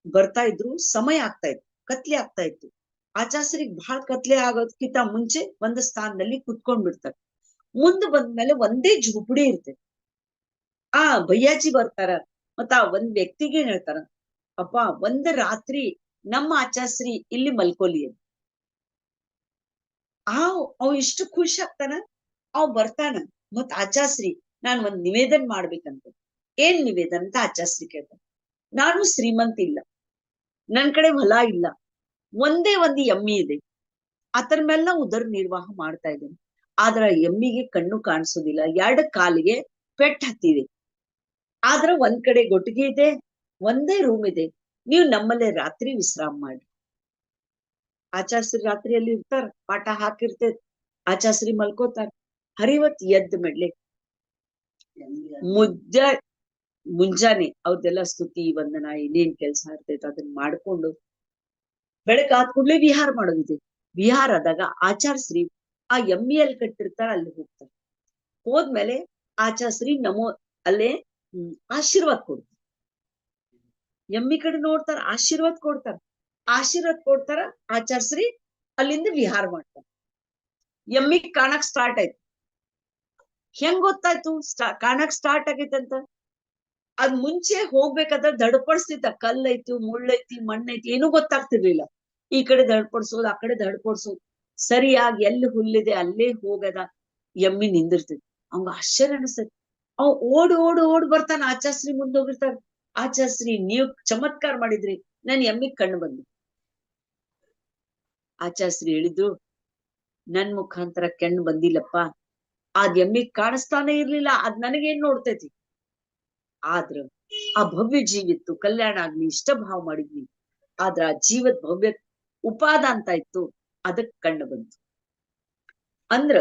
ಬರ್ತಾ ಇದ್ರು, ಸಮಯ ಆಗ್ತಾ ಇತ್ತು, ಕತ್ಲೆ ಆಗ್ತಾ ಇತ್ತು. ಆಚಾರ್ಯರಿಗೆ ಬಹಳ ಕತ್ಲೆ ಆಗೋದ್ಕಿಂತ ಮುಂಚೆ ಒಂದು ಸ್ಥಾನದಲ್ಲಿ ಕುತ್ಕೊಂಡ್ ಬಿಡ್ತಾರೆ. ಮುಂದೆ ಬಂದ್ಮೇಲೆ ಒಂದೇ ಝೂಪಡಿ ಇರ್ತದೆ. ಆ ಭಯ್ಯಾಜಿ ಬರ್ತಾರ, ಮತ್ತ ಆ ಒಂದ್ ವ್ಯಕ್ತಿಗೆ ಹೇಳ್ತಾರ, ಅಪ್ಪ ಒಂದ್ ರಾತ್ರಿ ನಮ್ಮ ಆಚಾರ್ಯಶ್ರೀ ಇಲ್ಲಿ ಮಲ್ಕೋಲಿ ಅಂತ. ಅವ್ ಇಷ್ಟು ಖುಷಿ ಆಗ್ತಾನ. ಅವ್ ಬರ್ತಾನ, ಮತ್ ಆಚಾರ್ಯಶ್ರೀ ನಾನ್ ಒಂದ್ ನಿವೇದನ್ ಮಾಡ್ಬೇಕಂತ. ಏನ್ ನಿವೇದನ್ ಅಂತ ಆಚಾರ್ಯಶ್ರೀ ಕೇಳ್ತಾನ. ನಾನು ಶ್ರೀಮಂತ ಇಲ್ಲ, ನನ್ ಕಡೆ ಹೊಲ ಇಲ್ಲ, ಒಂದೇ ಒಂದು ಎಮ್ಮಿ ಇದೆ, ಅದರ ಮೇಲೆ ನಾ ಉದರ ನಿರ್ವಾಹ ಮಾಡ್ತಾ ಇದ್ದೇನೆ. ಆದ್ರ ಎಮ್ಮಿಗೆ ಕಣ್ಣು ಕಾಣಿಸೋದಿಲ್ಲ, 2 ಕಾಲಿಗೆ ಪೆಟ್ ಹತ್ತಿದೆ, ಆದ್ರ ಒಂದ್ ಕಡೆ ಗೊಟ್ಟಿಗೆ ಇದೆ, ಒಂದೇ ರೂಮ್ ಇದೆ, ನೀವು ನಮ್ಮಲ್ಲೇ ರಾತ್ರಿ ವಿಶ್ರಾಮ ಮಾಡಿ. ಆಚಾರ್ಯಶ್ರೀ ರಾತ್ರಿಯಲ್ಲಿ ಇರ್ತಾರ, ಪಾಠ ಹಾಕಿರ್ತೇತ್, ಆಚಾರ್ಯಶ್ರೀ ಮಲ್ಕೋತಾರ. ಹರಿವತ್ ಎದ್ದ ಮೇಲೆ ಮುಂಜಾನೆ ಅವ್ರದೆಲ್ಲ ಸ್ತುತಿ ವಂದನ ಏನೇನ್ ಕೆಲ್ಸ ಇರ್ತೈತೆ ಅದನ್ನ ಮಾಡ್ಕೊಂಡು ಬೆಳಕಾದ ಕೂಡ್ಲೆ ವಿಹಾರ ಮಾಡೋದಿದೆ. ವಿಹಾರ ಆದಾಗ ಆಚಾರ್ಯಶ್ರೀ ಆ ಎಮ್ಮಿಯಲ್ಲಿ ಕಟ್ಟಿರ್ತಾರ ಅಲ್ಲಿ ಹೋಗ್ತಾರೆ. ಹೋದ್ಮೇಲೆ ಆಚಾರ್ಯಶ್ರೀ ನಮೋ ಅಲ್ಲೇ ಆಶೀರ್ವಾದ ಕೊಡ್ತಾರೆ. ಎಮ್ಮಿ ಕಡೆ ನೋಡ್ತಾರ, ಆಶೀರ್ವಾದ ಕೊಡ್ತಾರ. ಆಚಾರ್ಯಶ್ರೀ ಅಲ್ಲಿಂದ ವಿಹಾರ ಮಾಡ್ತಾರ. ಎಮ್ಮಿ ಕಾಣಕ್ ಸ್ಟಾರ್ಟ್ ಆಯ್ತು. ಹೆಂಗ್ ಗೊತ್ತಾಯ್ತು ಕಾಣಕ್ ಸ್ಟಾರ್ಟ್ ಆಗೈತಂತ? ಅದ್ ಮುಂಚೆ ಹೋಗ್ಬೇಕಾದ್ರೆ ದಡ್ಪಡಿಸ್ತಿತ್ತ, ಕಲ್ಲೈತಿ, ಮುಳ್ಳೈತಿ, ಮಣ್ಣೈತಿ, ಏನೂ ಗೊತ್ತಾಗ್ತಿರ್ಲಿಲ್ಲ. ಈ ಕಡೆ ದಡ್ಪಡಿಸೋದು, ಆ ಕಡೆ ದಡ್ಪಡಿಸೋದು, ಸರಿಯಾಗಿ ಎಲ್ಲಿ ಹುಲ್ಲಿದೆ ಅಲ್ಲೇ ಹೋಗದ ಎಮ್ಮಿ ನಿಂದಿರ್ತೈತಿ. ಅವಂಗ ಆಶ್ಚರ್ಯ ಅನಿಸ್ತೈತಿ. ಅವ್ ಓಡಿ ಬರ್ತಾನ. ಆಚಾರ್ಯಶ್ರೀ ಮುಂದೆ ಹೋಗಿರ್ತಾರ. ಆಚಾರ್ಯಶ್ರೀ ನೀವ್ ಚಮತ್ಕಾರ ಮಾಡಿದ್ರಿ, ನನ್ ಎಮ್ಮಿಗ್ ಕಣ್ಣು ಬಂದು. ಆಚಾರ್ಯಶ್ರೀ ಹೇಳಿದ್ರು, ನನ್ ಮುಖಾಂತರ ಕಣ್ಣು ಬಂದಿಲ್ಲಪ್ಪ, ಅದ್ ಎಮ್ಮಿಗ್ ಕಾಣಿಸ್ತಾನೆ ಇರ್ಲಿಲ್ಲ, ಅದ್ ನನಗೇನ್ ನೋಡ್ತೈತಿ. ಆದ್ರ ಆ ಭವ್ಯ ಜೀವಿತ್ತು, ಕಲ್ಯಾಣ ಆಗ್ಲಿ, ಇಷ್ಟ ಭಾವ ಮಾಡಿದ್ವಿ. ಆದ್ರ ಆ ಜೀವದ ಭವ್ಯ ಉಪಾದ ಅಂತ ಇತ್ತು, ಅದಕ್ ಕಣ್ಣು ಬಂತು. ಅಂದ್ರ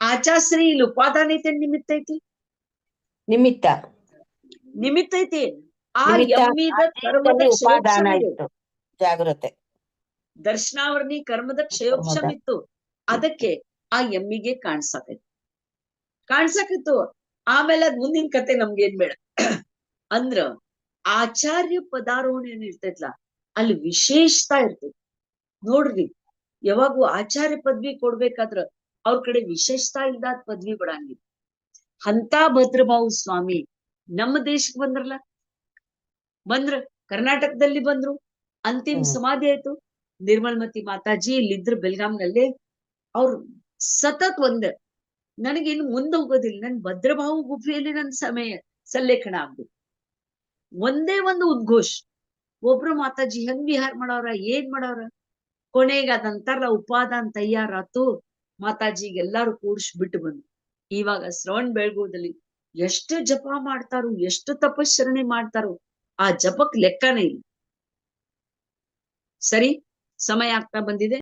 ಆಚಾರ್ಯಶ್ರೀ ಇಲ್ಲಿ ಉಪಾದಾನ ಐತೆ, ನಿಮಿತ್ತ ಐತಿ, ನಿಮಿತ್ತ ಐತಿ. ಆ ನಿಮಿತ್ತ ಎಮ್ಮಿದ ಆ ಕರ್ಮದ ಜೀವದಲ್ಲಿ ಉಪಾದಾನ ಕ್ಷಯೋಕ್ಷಮ ಇದೆ. ಇತ್ತು, ಜಾಗೃತೆ ದರ್ಶನಾವರ್ಣಿ ಕರ್ಮದ ಕ್ಷಯೋಕ್ಷಮ ಇತ್ತು. ಅದಕ್ಕೆ ಆ ಎಮ್ಮಿಗೆ ಕಾಣ್ಸಕಿತ್ತು. ಆಮೇಲೆ ಅದ್ ಮುಂದಿನ ಕತೆ ನಮ್ಗೇನ್ ಬೇಡ. ಅಂದ್ರ ಆಚಾರ್ಯ ಪದಾರೋಹಣ ಏನ್ ಇರ್ತೈತ್ಲಾ, ಅಲ್ಲಿ ವಿಶೇಷತಾ ಇರ್ತೈತಿ. ನೋಡ್ರಿ, ಯಾವಾಗೂ ಆಚಾರ್ಯ ಪದವಿ ಕೊಡ್ಬೇಕಾದ್ರ ಅವ್ರ ಕಡೆ ವಿಶೇಷತಾ ಇಲ್ದಾದ ಪದವಿ ಬಿಡಂಗಿಲ್ಲ. ಅಂತ ಭದ್ರಬಾಹು ಸ್ವಾಮಿ ನಮ್ಮ ದೇಶಕ್ಕೆ ಬಂದ್ರ ಕರ್ನಾಟಕದಲ್ಲಿ ಬಂದ್ರು. ಅಂತಿಮ ಸಮಾಧಿ ಆಯ್ತು. ನಿರ್ಮಲಮತಿ ಮಾತಾಜಿ ಇಲ್ಲಿದ್ರ ಬೆಲ್ಗಾಂನಲ್ಲಿ. ಅವ್ರು ಸತತ್ ನನಗೇನು ಮುಂದೆ ಹೋಗೋದಿಲ್ಲ, ನನ್ ಭದ್ರಬಾಹು ಗುಫೆಯಲ್ಲಿ ನನ್ ಸಮಯ ಸಲ್ಲೇಖನ ಆಗ್ಬೇಕು. ಒಂದೇ ಒಂದು ಉದ್ಘೋಷ. ಒಬ್ರು ಮಾತಾಜಿ ಹೆಂಗ್ ವಿಹಾರ ಮಾಡವ್ರ, ಏನ್ ಮಾಡವ್ರ. ಕೊನೆಗೆ ಅದಂತಾರಲ್ಲ ಉಪಾದಾನ ತಯಾರಾತು. ಮಾತಾಜಿಗೆ ಎಲ್ಲಾರು ಕೂಡ್ಸಿ ಬಿಟ್ಟು ಬಂದ್ರು. ಇವಾಗ ಶ್ರವಣ ಬೆಳಗೊಳದಲ್ಲಿ ಎಷ್ಟು ಜಪ ಮಾಡ್ತಾರೋ, ಎಷ್ಟು ತಪಶ್ಚರಣೆ ಮಾಡ್ತಾರೋ, ಆ ಜಪಕ್ ಲೆಕ್ಕನೇ ಇಲ್ಲ. ಸರಿ, ಸಮಯ ಆಗ್ತಾ ಬಂದಿದೆ.